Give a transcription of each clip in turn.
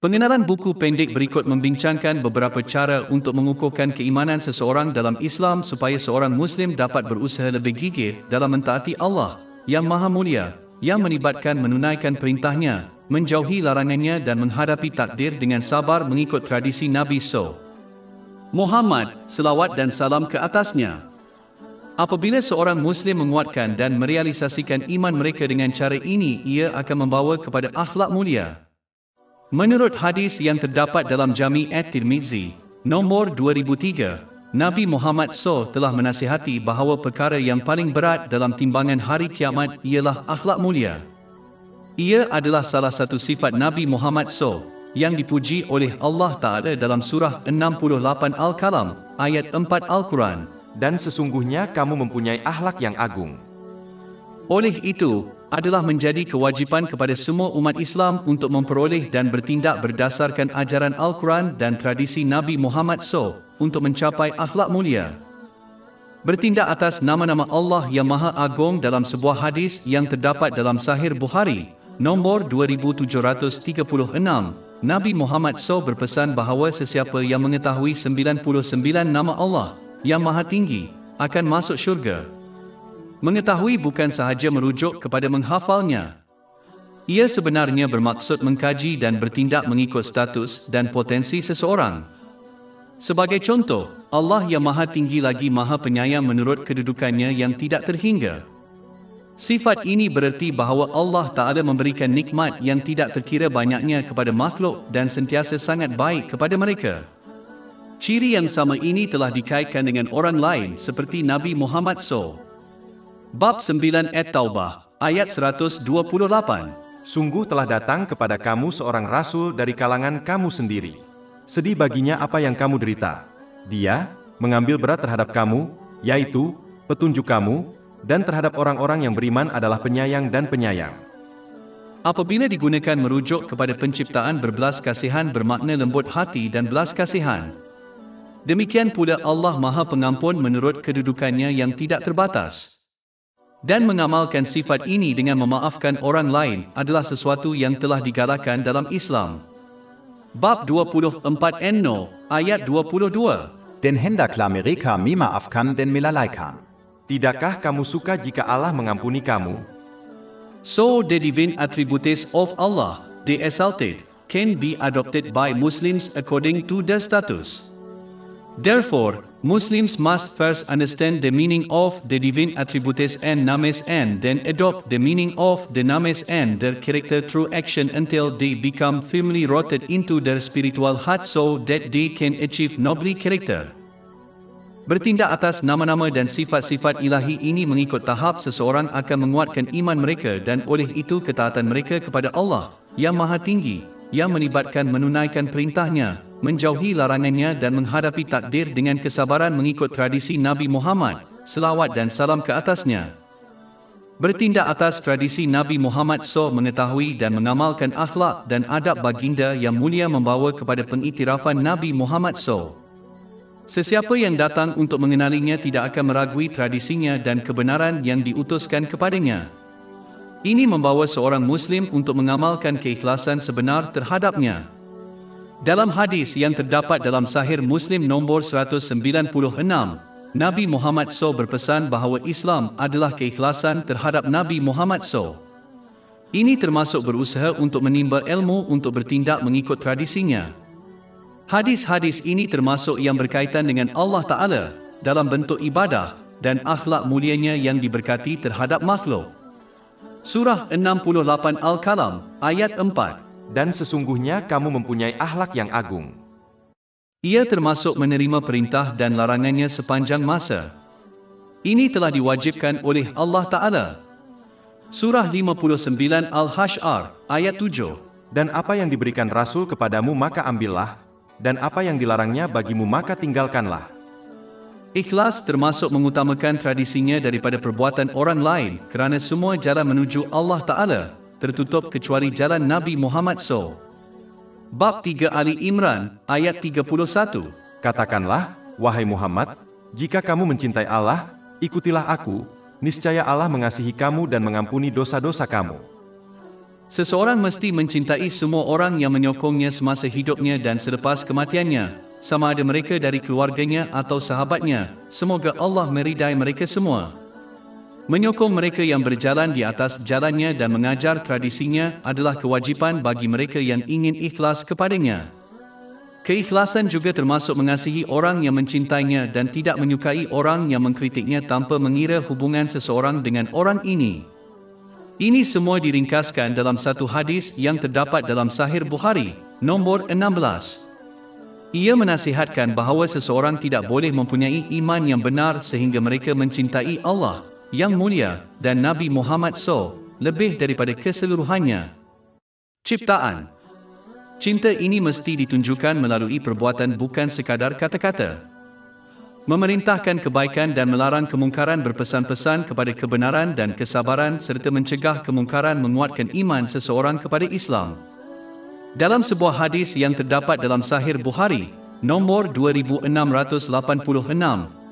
Pengenalan buku pendek berikut membincangkan beberapa cara untuk mengukuhkan keimanan seseorang dalam Islam supaya seorang Muslim dapat berusaha lebih gigih dalam mentaati Allah yang Maha Mulia, yang melibatkan menunaikan perintahnya, menjauhi larangannya dan menghadapi takdir dengan sabar mengikut tradisi Nabi Muhammad, selawat dan salam ke atasnya. Apabila seorang Muslim menguatkan dan merealisasikan iman mereka dengan cara ini, ia akan membawa kepada akhlak mulia. Menurut hadis yang terdapat dalam Jami' at-Tirmizi, nombor 2003, Nabi Muhammad SAW telah menasihati bahawa perkara yang paling berat dalam timbangan hari kiamat ialah akhlak mulia. Ia adalah salah satu sifat Nabi Muhammad SAW yang dipuji oleh Allah Ta'ala dalam surah 68 Al-Qalam, ayat 4 Al-Quran. Dan sesungguhnya kamu mempunyai akhlak yang agung. Oleh itu, adalah menjadi kewajipan kepada semua umat Islam untuk memperoleh dan bertindak berdasarkan ajaran Al-Quran dan tradisi Nabi Muhammad SAW untuk mencapai akhlak mulia. Bertindak atas nama-nama Allah yang Maha Agung dalam sebuah hadis yang terdapat dalam Sahih Bukhari, nombor 2736, Nabi Muhammad SAW berpesan bahawa sesiapa yang mengetahui 99 nama Allah yang Maha Tinggi akan masuk syurga. Mengetahui bukan sahaja merujuk kepada menghafalnya. Ia sebenarnya bermaksud mengkaji dan bertindak mengikut status dan potensi seseorang. Sebagai contoh, Allah yang Maha Tinggi lagi Maha Penyayang menurut kedudukannya yang tidak terhingga. Sifat ini bererti bahawa Allah Ta'ala memberikan nikmat yang tidak terkira banyaknya kepada makhluk dan sentiasa sangat baik kepada mereka. Ciri yang sama ini telah dikaitkan dengan orang lain seperti Nabi Muhammad SAW. Bab 9 At-Taubah, ayat 128. Sungguh telah datang kepada kamu seorang rasul dari kalangan kamu sendiri. Sedih baginya apa yang kamu derita. Dia mengambil berat terhadap kamu, yaitu petunjuk kamu, dan terhadap orang-orang yang beriman adalah penyayang dan penyayang. Apabila digunakan merujuk kepada penciptaan berbelas kasihan bermakna lembut hati dan belas kasihan. Demikian pula Allah Maha Pengampun menurut kedudukannya yang tidak terbatas. Dan mengamalkan sifat ini dengan memaafkan orang lain adalah sesuatu yang telah digalakkan dalam Islam. Bab 24 An-Nur, ayat 22. Den hendaklah mereka memaafkan dan melalaikan. Tidakkah kamu suka jika Allah mengampuni kamu? So the divine attributes of Allah, the exalted, can be adopted by Muslims according to their status. Therefore, Muslims must first understand the meaning of the divine attributes and names and then adopt the meaning of the names and their character through action until they become firmly rooted into their spiritual heart so that they can achieve noble character. Bertindak atas nama-nama dan sifat-sifat ilahi ini mengikut tahap seseorang akan menguatkan iman mereka dan oleh itu ketaatan mereka kepada Allah yang Maha Tinggi, yang melibatkan menunaikan perintahnya, menjauhi larangannya dan menghadapi takdir dengan kesabaran mengikut tradisi Nabi Muhammad, selawat dan salam ke atasnya. Bertindak atas tradisi Nabi Muhammad SAW mengetahui dan mengamalkan akhlak dan adab baginda yang mulia membawa kepada pengiktirafan Nabi Muhammad SAW. Sesiapa yang datang untuk mengenalinya tidak akan meragui tradisinya dan kebenaran yang diutuskan kepadanya. Ini membawa seorang Muslim untuk mengamalkan keikhlasan sebenar terhadapnya. Dalam hadis yang terdapat dalam Sahih Muslim nombor 196, Nabi Muhammad SAW berpesan bahawa Islam adalah keikhlasan terhadap Nabi Muhammad SAW. Ini termasuk berusaha untuk menimba ilmu untuk bertindak mengikut tradisinya. Hadis-hadis ini termasuk yang berkaitan dengan Allah Ta'ala dalam bentuk ibadah dan akhlak mulianya yang diberkati terhadap makhluk. Surah 68 Al-Qalam, ayat 4. Dan sesungguhnya kamu mempunyai akhlak yang agung. Ia termasuk menerima perintah dan larangannya sepanjang masa. Ini telah diwajibkan oleh Allah Ta'ala. Surah 59 Al-Hasyr, ayat 7. Dan apa yang diberikan Rasul kepadamu maka ambillah, dan apa yang dilarangnya bagimu maka tinggalkanlah. Ikhlas termasuk mengutamakan tradisinya daripada perbuatan orang lain kerana semua jalan menuju Allah Ta'ala tertutup kecuali jalan Nabi Muhammad SAW. Bab 3 Ali Imran, ayat 31. Katakanlah, wahai Muhammad, jika kamu mencintai Allah, ikutilah aku, niscaya Allah mengasihi kamu dan mengampuni dosa-dosa kamu. Seseorang mesti mencintai semua orang yang menyokongnya semasa hidupnya dan selepas kematiannya, sama ada mereka dari keluarganya atau sahabatnya. Semoga Allah meridai mereka semua. Menyokong mereka yang berjalan di atas jalannya dan mengajar tradisinya adalah kewajipan bagi mereka yang ingin ikhlas kepadanya. Keikhlasan juga termasuk mengasihi orang yang mencintainya dan tidak menyukai orang yang mengkritiknya tanpa mengira hubungan seseorang dengan orang ini. Ini semua diringkaskan dalam satu hadis yang terdapat dalam Sahih Bukhari, nombor 16. Ia menasihatkan bahawa seseorang tidak boleh mempunyai iman yang benar sehingga mereka mencintai Allah yang mulia dan Nabi Muhammad SAW lebih daripada keseluruhannya. Ciptaan. Cinta ini mesti ditunjukkan melalui perbuatan bukan sekadar kata-kata. Memerintahkan kebaikan dan melarang kemungkaran, berpesan-pesan kepada kebenaran dan kesabaran serta mencegah kemungkaran menguatkan iman seseorang kepada Islam. Dalam sebuah hadis yang terdapat dalam Sahih Bukhari, nombor 2686,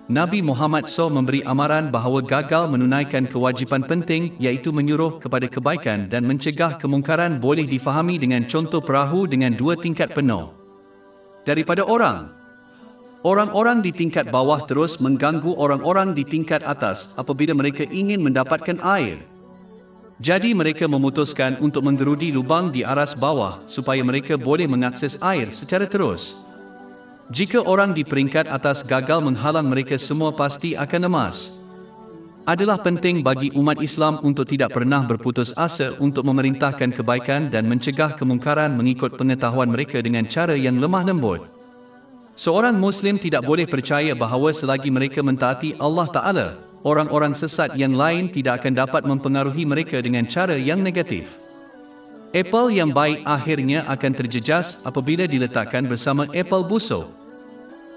Nabi Muhammad SAW memberi amaran bahawa gagal menunaikan kewajipan penting iaitu menyuruh kepada kebaikan dan mencegah kemungkaran boleh difahami dengan contoh perahu dengan dua tingkat penuh. Daripada orang-orang di tingkat bawah terus mengganggu orang-orang di tingkat atas apabila mereka ingin mendapatkan air. Jadi mereka memutuskan untuk menggerudi lubang di aras bawah supaya mereka boleh mengakses air secara terus. Jika orang di peringkat atas gagal menghalang mereka semua pasti akan lemas. Adalah penting bagi umat Islam untuk tidak pernah berputus asa untuk memerintahkan kebaikan dan mencegah kemungkaran mengikut pengetahuan mereka dengan cara yang lemah lembut. Seorang Muslim tidak boleh percaya bahawa selagi mereka mentaati Allah Ta'ala, orang-orang sesat yang lain tidak akan dapat mempengaruhi mereka dengan cara yang negatif. Apel yang baik akhirnya akan terjejas apabila diletakkan bersama apel busuk.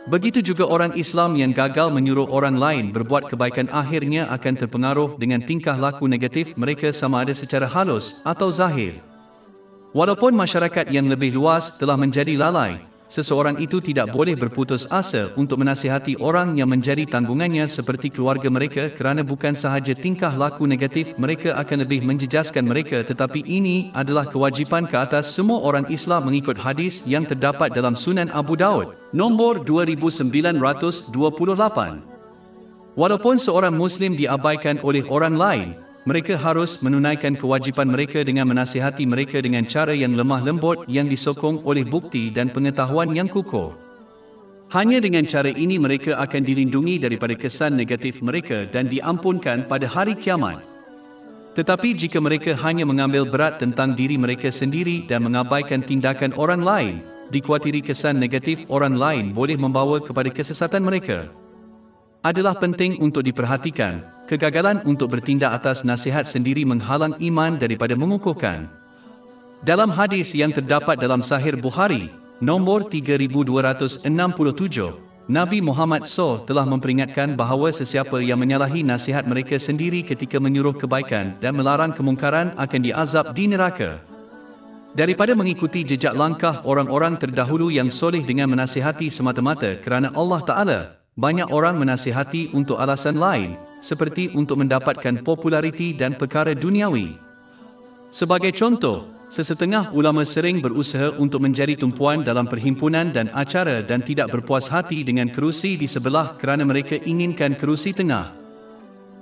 Begitu juga orang Islam yang gagal menyuruh orang lain berbuat kebaikan akhirnya akan terpengaruh dengan tingkah laku negatif mereka sama ada secara halus atau zahir. Walaupun masyarakat yang lebih luas telah menjadi lalai, seseorang itu tidak boleh berputus asa untuk menasihati orang yang menjadi tanggungannya seperti keluarga mereka kerana bukan sahaja tingkah laku negatif mereka akan lebih menjejaskan mereka tetapi ini adalah kewajipan ke atas semua orang Islam mengikut hadis yang terdapat dalam Sunan Abu Daud, nombor 2928. Walaupun seorang Muslim diabaikan oleh orang lain, mereka harus menunaikan kewajipan mereka dengan menasihati mereka dengan cara yang lemah lembut yang disokong oleh bukti dan pengetahuan yang kukuh. Hanya dengan cara ini mereka akan dilindungi daripada kesan negatif mereka dan diampunkan pada hari kiamat. Tetapi jika mereka hanya mengambil berat tentang diri mereka sendiri dan mengabaikan tindakan orang lain, dikuatiri kesan negatif orang lain boleh membawa kepada kesesatan mereka. Adalah penting untuk diperhatikan, kegagalan untuk bertindak atas nasihat sendiri menghalang iman daripada mengukuhkan. Dalam hadis yang terdapat dalam Sahih Bukhari, nombor 3267, Nabi Muhammad SAW telah memperingatkan bahawa sesiapa yang menyalahi nasihat mereka sendiri ketika menyuruh kebaikan dan melarang kemungkaran akan diazab di neraka. Daripada mengikuti jejak langkah orang-orang terdahulu yang soleh dengan menasihati semata-mata kerana Allah Ta'ala, banyak orang menasihati untuk alasan lain, seperti untuk mendapatkan populariti dan perkara duniawi. Sebagai contoh, sesetengah ulama sering berusaha untuk menjadi tumpuan dalam perhimpunan dan acara dan tidak berpuas hati dengan kerusi di sebelah kerana mereka inginkan kerusi tengah.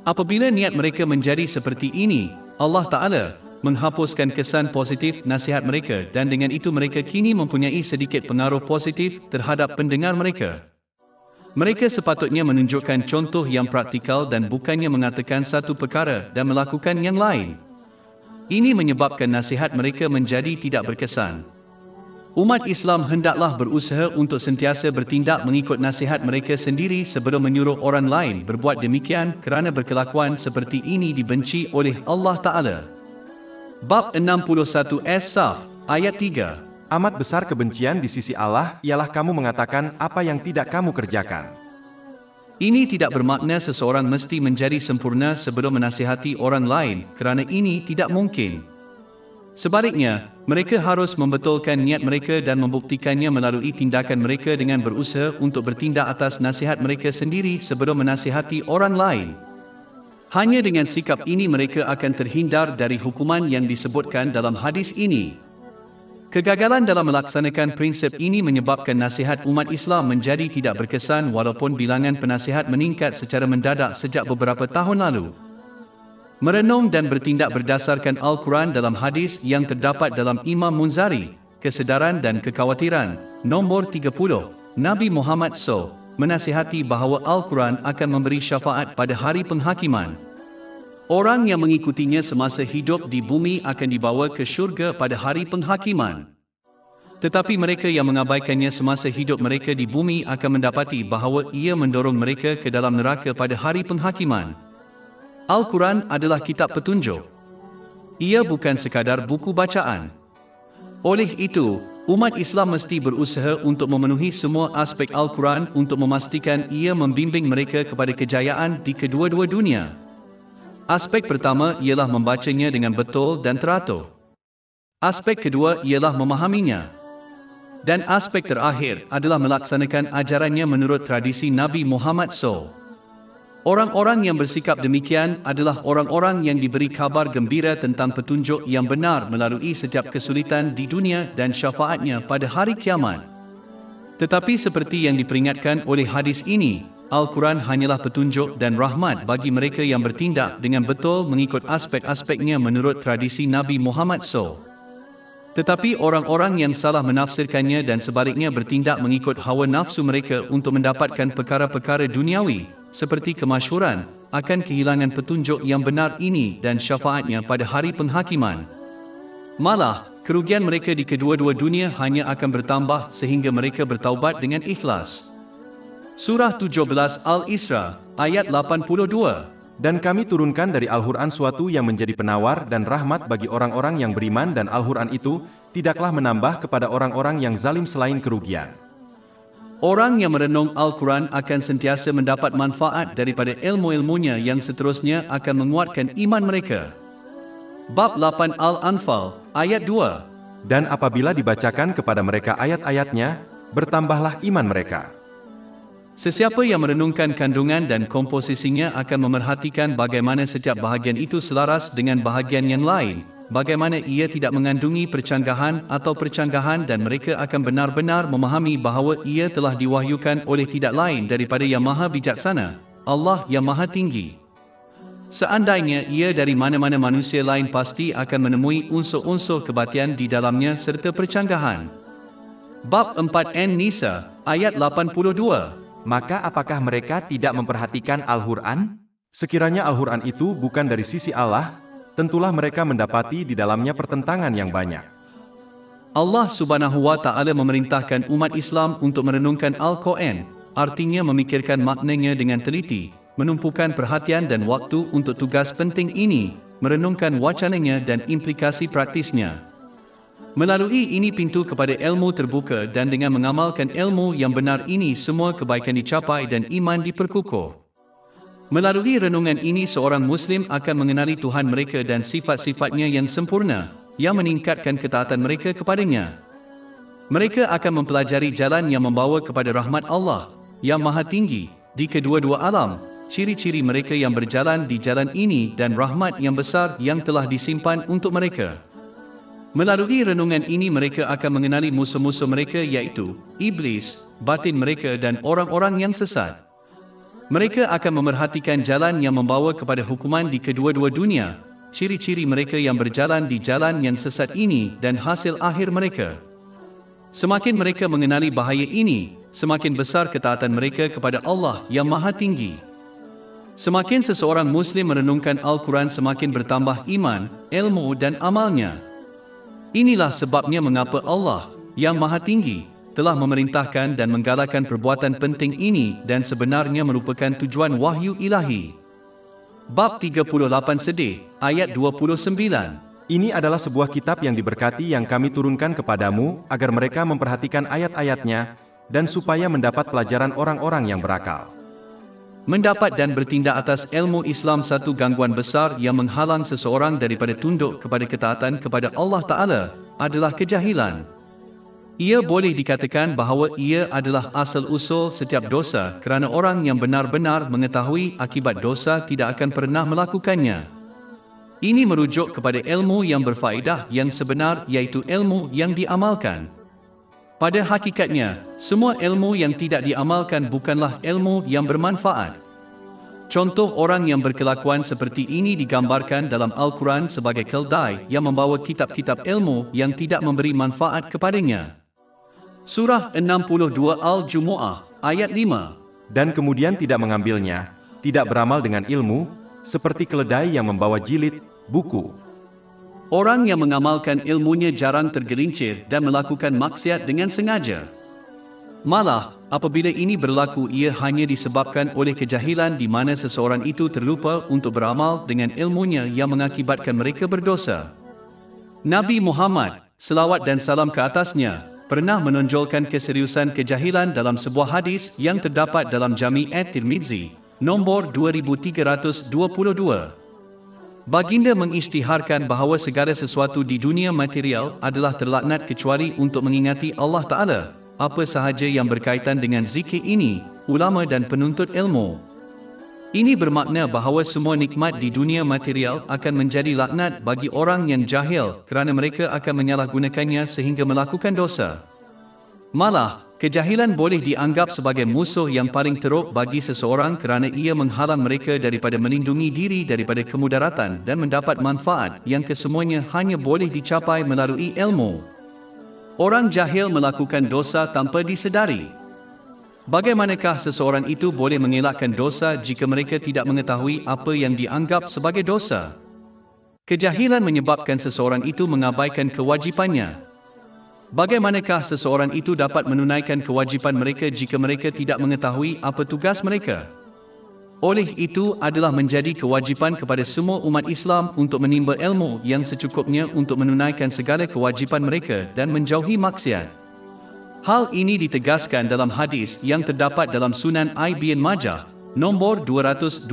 Apabila niat mereka menjadi seperti ini, Allah Ta'ala menghapuskan kesan positif nasihat mereka dan dengan itu mereka kini mempunyai sedikit pengaruh positif terhadap pendengar mereka. Mereka sepatutnya menunjukkan contoh yang praktikal dan bukannya mengatakan satu perkara dan melakukan yang lain. Ini menyebabkan nasihat mereka menjadi tidak berkesan. Umat Islam hendaklah berusaha untuk sentiasa bertindak mengikut nasihat mereka sendiri sebelum menyuruh orang lain berbuat demikian kerana berkelakuan seperti ini dibenci oleh Allah Ta'ala. Bab 61 As-Saf, ayat 3. Amat besar kebencian di sisi Allah ialah kamu mengatakan apa yang tidak kamu kerjakan. Ini tidak bermakna seseorang mesti menjadi sempurna sebelum menasihati orang lain kerana ini tidak mungkin. Sebaliknya, mereka harus membetulkan niat mereka dan membuktikannya melalui tindakan mereka dengan berusaha untuk bertindak atas nasihat mereka sendiri sebelum menasihati orang lain. Hanya dengan sikap ini mereka akan terhindar dari hukuman yang disebutkan dalam hadis ini. Kegagalan dalam melaksanakan prinsip ini menyebabkan nasihat umat Islam menjadi tidak berkesan walaupun bilangan penasihat meningkat secara mendadak sejak beberapa tahun lalu. Merenung dan bertindak berdasarkan Al-Quran dalam hadis yang terdapat dalam Imam Munzari, Kesedaran dan Kekhawatiran, nombor 30, Nabi Muhammad SAW menasihati bahawa Al-Quran akan memberi syafaat pada hari penghakiman. Orang yang mengikutinya semasa hidup di bumi akan dibawa ke syurga pada hari penghakiman. Tetapi mereka yang mengabaikannya semasa hidup mereka di bumi akan mendapati bahawa ia mendorong mereka ke dalam neraka pada hari penghakiman. Al-Quran adalah kitab petunjuk. Ia bukan sekadar buku bacaan. Oleh itu, umat Islam mesti berusaha untuk memenuhi semua aspek Al-Quran untuk memastikan ia membimbing mereka kepada kejayaan di kedua-dua dunia. Aspek pertama ialah membacanya dengan betul dan teratur. Aspek kedua ialah memahaminya. Dan aspek terakhir adalah melaksanakan ajarannya menurut tradisi Nabi Muhammad SAW. Orang-orang yang bersikap demikian adalah orang-orang yang diberi kabar gembira tentang petunjuk yang benar melalui setiap kesulitan di dunia dan syafaatnya pada hari kiamat. Tetapi seperti yang diperingatkan oleh hadis ini, Al-Quran hanyalah petunjuk dan rahmat bagi mereka yang bertindak dengan betul mengikut aspek-aspeknya menurut tradisi Nabi Muhammad SAW. Tetapi orang-orang yang salah menafsirkannya dan sebaliknya bertindak mengikut hawa nafsu mereka untuk mendapatkan perkara-perkara duniawi, seperti kemasyhuran, akan kehilangan petunjuk yang benar ini dan syafaatnya pada hari penghakiman. Malah, kerugian mereka di kedua-dua dunia hanya akan bertambah sehingga mereka bertaubat dengan ikhlas. Surah 17 Al-Isra, ayat 82. Dan kami turunkan dari Al-Quran suatu yang menjadi penawar dan rahmat bagi orang-orang yang beriman dan Al-Quran itu tidaklah menambah kepada orang-orang yang zalim selain kerugian. Orang yang merenung Al-Quran akan sentiasa mendapat manfaat daripada ilmu-ilmunya yang seterusnya akan menguatkan iman mereka. Bab 8 Al-Anfal, ayat 2. Dan apabila dibacakan kepada mereka ayat-ayatnya, bertambahlah iman mereka. Sesiapa yang merenungkan kandungan dan komposisinya akan memerhatikan bagaimana setiap bahagian itu selaras dengan bahagian yang lain, bagaimana ia tidak mengandungi percanggahan atau percanggahan dan mereka akan benar-benar memahami bahawa ia telah diwahyukan oleh tidak lain daripada Yang Maha Bijaksana, Allah yang Maha Tinggi. Seandainya ia dari mana-mana manusia lain pasti akan menemui unsur-unsur kebatian di dalamnya serta percanggahan. Bab 4 An-Nisa, ayat 82. Maka apakah mereka tidak memperhatikan Al-Quran? Sekiranya Al-Quran itu bukan dari sisi Allah, tentulah mereka mendapati di dalamnya pertentangan yang banyak. Allah Subhanahu wa Ta'ala memerintahkan umat Islam untuk merenungkan Al-Quran, artinya memikirkan maknanya dengan teliti, menumpukan perhatian dan waktu untuk tugas penting ini, merenungkan wacananya dan implikasi praktisnya. Melalui ini pintu kepada ilmu terbuka dan dengan mengamalkan ilmu yang benar ini semua kebaikan dicapai dan iman diperkukuh. Melalui renungan ini seorang Muslim akan mengenali Tuhan mereka dan sifat-sifatnya yang sempurna, yang meningkatkan ketaatan mereka kepadanya. Mereka akan mempelajari jalan yang membawa kepada rahmat Allah, yang Maha Tinggi, di kedua-dua alam, ciri-ciri mereka yang berjalan di jalan ini dan rahmat yang besar yang telah disimpan untuk mereka. Melalui renungan ini mereka akan mengenali musuh-musuh mereka iaitu iblis, batin mereka dan orang-orang yang sesat. Mereka akan memerhatikan jalan yang membawa kepada hukuman di kedua-dua dunia, ciri-ciri mereka yang berjalan di jalan yang sesat ini dan hasil akhir mereka. Semakin mereka mengenali bahaya ini, semakin besar ketaatan mereka kepada Allah yang Maha Tinggi. Semakin seseorang Muslim merenungkan Al-Quran semakin bertambah iman, ilmu dan amalnya. Inilah sebabnya mengapa Allah, yang Maha Tinggi, telah memerintahkan dan menggalakkan perbuatan penting ini dan sebenarnya merupakan tujuan wahyu ilahi. Bab 38 Sedih, ayat 29. Ini adalah sebuah kitab yang diberkati yang kami turunkan kepadamu, agar mereka memperhatikan ayat-ayatnya, dan supaya mendapat pelajaran orang-orang yang berakal. Mendapat dan bertindak atas ilmu Islam satu gangguan besar yang menghalang seseorang daripada tunduk kepada ketaatan kepada Allah Ta'ala adalah kejahilan. Ia boleh dikatakan bahawa ia adalah asal-usul setiap dosa kerana orang yang benar-benar mengetahui akibat dosa tidak akan pernah melakukannya. Ini merujuk kepada ilmu yang berfaedah yang sebenar, iaitu ilmu yang diamalkan. Pada hakikatnya, semua ilmu yang tidak diamalkan bukanlah ilmu yang bermanfaat. Contoh orang yang berkelakuan seperti ini digambarkan dalam Al-Quran sebagai keldai yang membawa kitab-kitab ilmu yang tidak memberi manfaat kepadanya. Surah 62 Al-Jumu'ah, ayat 5. Dan kemudian tidak mengambilnya, tidak beramal dengan ilmu, seperti keledai yang membawa jilid, buku. Orang yang mengamalkan ilmunya jarang tergelincir dan melakukan maksiat dengan sengaja. Malah, apabila ini berlaku ia hanya disebabkan oleh kejahilan di mana seseorang itu terlupa untuk beramal dengan ilmunya yang mengakibatkan mereka berdosa. Nabi Muhammad, selawat dan salam ke atasnya, pernah menonjolkan keseriusan kejahilan dalam sebuah hadis yang terdapat dalam Jami' at-Tirmizi, nombor 2322. Baginda mengisytiharkan bahawa segala sesuatu di dunia material adalah terlaknat kecuali untuk mengingati Allah Ta'ala. Apa sahaja yang berkaitan dengan zikir ini, ulama dan penuntut ilmu. Ini bermakna bahawa semua nikmat di dunia material akan menjadi laknat bagi orang yang jahil kerana mereka akan menyalahgunakannya sehingga melakukan dosa. Malah, kejahilan boleh dianggap sebagai musuh yang paling teruk bagi seseorang kerana ia menghalang mereka daripada melindungi diri daripada kemudaratan dan mendapat manfaat yang kesemuanya hanya boleh dicapai melalui ilmu. Orang jahil melakukan dosa tanpa disedari. Bagaimanakah seseorang itu boleh mengelakkan dosa jika mereka tidak mengetahui apa yang dianggap sebagai dosa? Kejahilan menyebabkan seseorang itu mengabaikan kewajipannya. Bagaimanakah seseorang itu dapat menunaikan kewajipan mereka jika mereka tidak mengetahui apa tugas mereka? Oleh itu adalah menjadi kewajipan kepada semua umat Islam untuk menimba ilmu yang secukupnya untuk menunaikan segala kewajipan mereka dan menjauhi maksiat. Hal ini ditegaskan dalam hadis yang terdapat dalam Sunan Ibn Majah, nombor 224.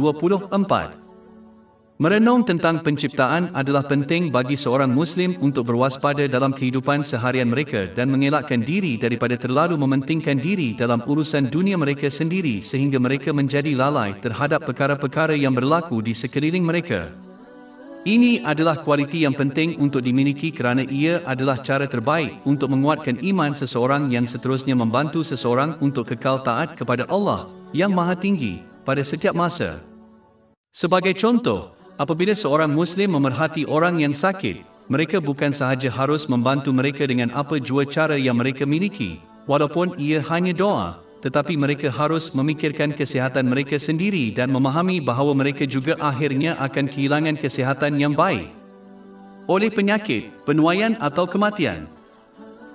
Merenung tentang penciptaan adalah penting bagi seorang Muslim untuk berwaspada dalam kehidupan seharian mereka dan mengelakkan diri daripada terlalu mementingkan diri dalam urusan dunia mereka sendiri sehingga mereka menjadi lalai terhadap perkara-perkara yang berlaku di sekeliling mereka. Ini adalah kualiti yang penting untuk dimiliki kerana ia adalah cara terbaik untuk menguatkan iman seseorang yang seterusnya membantu seseorang untuk kekal taat kepada Allah yang Maha Tinggi pada setiap masa. Sebagai contoh, apabila seorang Muslim memerhati orang yang sakit, mereka bukan sahaja harus membantu mereka dengan apa jua cara yang mereka miliki, walaupun ia hanya doa, tetapi mereka harus memikirkan kesihatan mereka sendiri dan memahami bahawa mereka juga akhirnya akan kehilangan kesihatan yang baik oleh penyakit, penuaian atau kematian.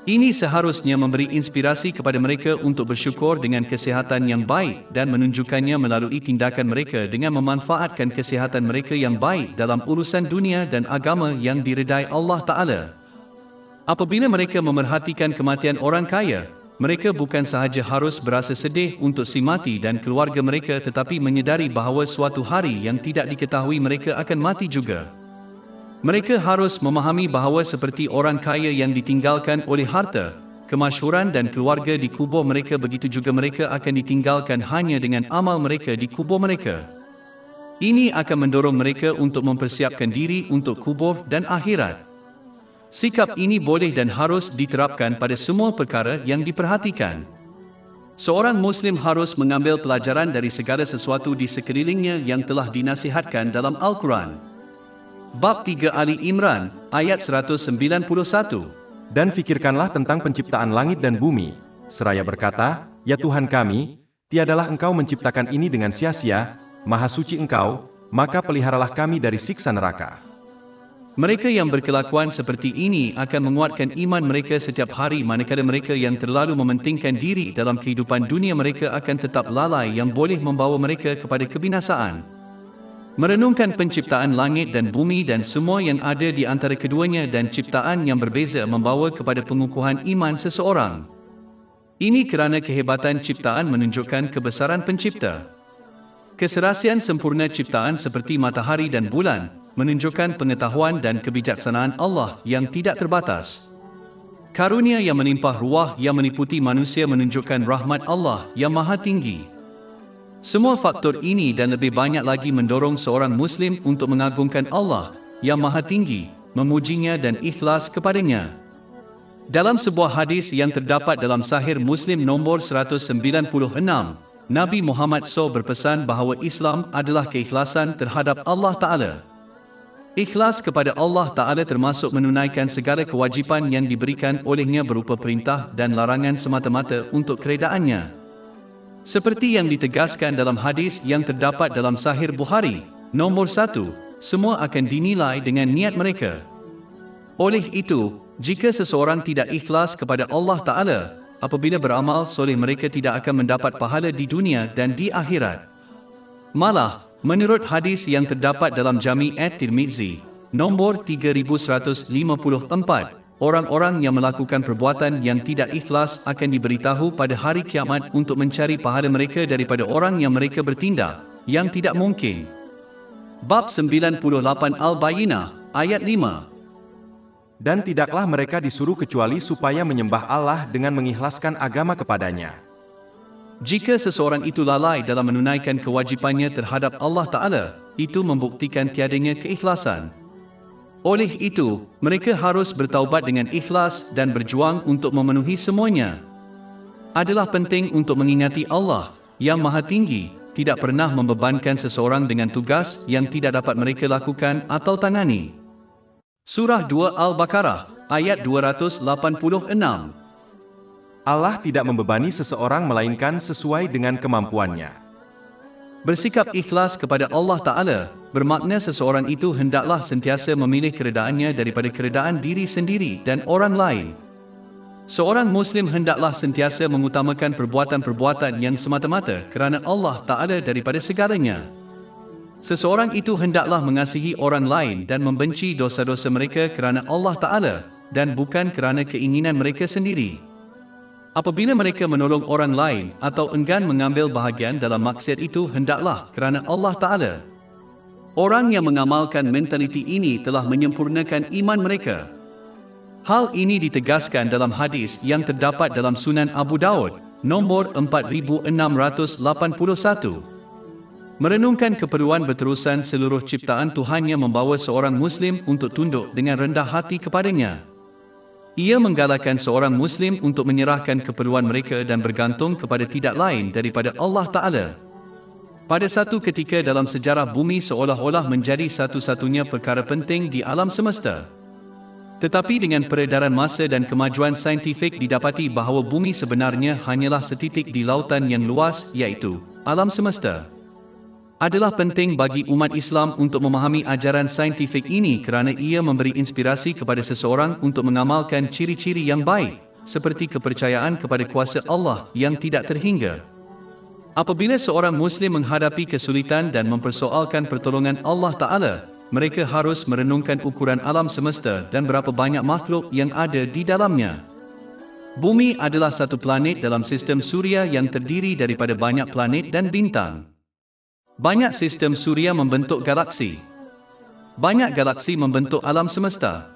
Ini seharusnya memberi inspirasi kepada mereka untuk bersyukur dengan kesihatan yang baik dan menunjukkannya melalui tindakan mereka dengan memanfaatkan kesihatan mereka yang baik dalam urusan dunia dan agama yang diredai Allah Ta'ala. Apabila mereka memerhatikan kematian orang kaya, mereka bukan sahaja harus berasa sedih untuk si mati dan keluarga mereka tetapi menyedari bahawa suatu hari yang tidak diketahui mereka akan mati juga. Mereka harus memahami bahawa seperti orang kaya yang ditinggalkan oleh harta, kemasyhuran dan keluarga di kubur mereka, begitu juga mereka akan ditinggalkan hanya dengan amal mereka di kubur mereka. Ini akan mendorong mereka untuk mempersiapkan diri untuk kubur dan akhirat. Sikap ini boleh dan harus diterapkan pada semua perkara yang diperhatikan. Seorang Muslim harus mengambil pelajaran dari segala sesuatu di sekelilingnya yang telah dinasihatkan dalam Al-Quran. Bab 3 Ali Imran, ayat 191. Dan fikirkanlah tentang penciptaan langit dan bumi, seraya berkata, Ya Tuhan kami, tiadalah Engkau menciptakan ini dengan sia-sia, Maha Suci Engkau, maka peliharalah kami dari siksa neraka. Mereka yang berkelakuan seperti ini akan menguatkan iman mereka setiap hari, manakala mereka yang terlalu mementingkan diri dalam kehidupan dunia mereka akan tetap lalai yang boleh membawa mereka kepada kebinasaan. Merenungkan penciptaan langit dan bumi dan semua yang ada di antara keduanya dan ciptaan yang berbeza membawa kepada pengukuhan iman seseorang. Ini kerana kehebatan ciptaan menunjukkan kebesaran pencipta. Keserasian sempurna ciptaan seperti matahari dan bulan menunjukkan pengetahuan dan kebijaksanaan Allah yang tidak terbatas. Karunia yang menimpah ruah yang meliputi manusia menunjukkan rahmat Allah yang maha tinggi. Semua faktor ini dan lebih banyak lagi mendorong seorang Muslim untuk mengagungkan Allah yang maha tinggi, memujinya dan ikhlas kepadanya. Dalam sebuah hadis yang terdapat dalam Sahih Muslim nombor 196, Nabi Muhammad SAW berpesan bahawa Islam adalah keikhlasan terhadap Allah Ta'ala. Ikhlas kepada Allah Ta'ala termasuk menunaikan segala kewajipan yang diberikan olehnya berupa perintah dan larangan semata-mata untuk keredaannya. Seperti yang ditegaskan dalam hadis yang terdapat dalam Sahih Bukhari, nombor 1, semua akan dinilai dengan niat mereka. Oleh itu, jika seseorang tidak ikhlas kepada Allah Ta'ala, apabila beramal soleh mereka tidak akan mendapat pahala di dunia dan di akhirat. Malah, menurut hadis yang terdapat dalam Jami' at-Tirmizi, nombor 3154, orang-orang yang melakukan perbuatan yang tidak ikhlas akan diberitahu pada hari kiamat untuk mencari pahala mereka daripada orang yang mereka bertindak, yang tidak mungkin. Bab 98 Al-Bayyinah, ayat 5. Dan tidaklah mereka disuruh kecuali supaya menyembah Allah dengan mengikhlaskan agama kepadanya. Jika seseorang itu lalai dalam menunaikan kewajipannya terhadap Allah Ta'ala, itu membuktikan tiadanya keikhlasan. Oleh itu, mereka harus bertaubat dengan ikhlas dan berjuang untuk memenuhi semuanya. Adalah penting untuk mengingati Allah yang maha tinggi, tidak pernah membebankan seseorang dengan tugas yang tidak dapat mereka lakukan atau tangani. Surah 2 Al-Baqarah, ayat 286. Allah tidak membebani seseorang melainkan sesuai dengan kemampuannya. Bersikap ikhlas kepada Allah Ta'ala bermakna seseorang itu hendaklah sentiasa memilih keredaannya daripada keredaan diri sendiri dan orang lain. Seorang Muslim hendaklah sentiasa mengutamakan perbuatan-perbuatan yang semata-mata kerana Allah Ta'ala daripada segalanya. Seseorang itu hendaklah mengasihi orang lain dan membenci dosa-dosa mereka kerana Allah Ta'ala dan bukan kerana keinginan mereka sendiri. Apabila mereka menolong orang lain atau enggan mengambil bahagian dalam maksiat itu hendaklah kerana Allah Ta'ala. Orang yang mengamalkan mentaliti ini telah menyempurnakan iman mereka. Hal ini ditegaskan dalam hadis yang terdapat dalam Sunan Abu Daud, nombor 4681. Merenungkan keperluan berterusan seluruh ciptaan Tuhannya membawa seorang Muslim untuk tunduk dengan rendah hati kepadanya. Ia menggalakkan seorang Muslim untuk menyerahkan keperluan mereka dan bergantung kepada tidak lain daripada Allah Ta'ala. Pada satu ketika dalam sejarah bumi seolah-olah menjadi satu-satunya perkara penting di alam semesta. Tetapi dengan peredaran masa dan kemajuan saintifik didapati bahawa bumi sebenarnya hanyalah setitik di lautan yang luas, iaitu alam semesta. Adalah penting bagi umat Islam untuk memahami ajaran saintifik ini kerana ia memberi inspirasi kepada seseorang untuk mengamalkan ciri-ciri yang baik, seperti kepercayaan kepada kuasa Allah yang tidak terhingga. Apabila seorang Muslim menghadapi kesulitan dan mempersoalkan pertolongan Allah Ta'ala, mereka harus merenungkan ukuran alam semesta dan berapa banyak makhluk yang ada di dalamnya. Bumi adalah satu planet dalam sistem suria yang terdiri daripada banyak planet dan bintang. Banyak sistem suria membentuk galaksi. Banyak galaksi membentuk alam semesta.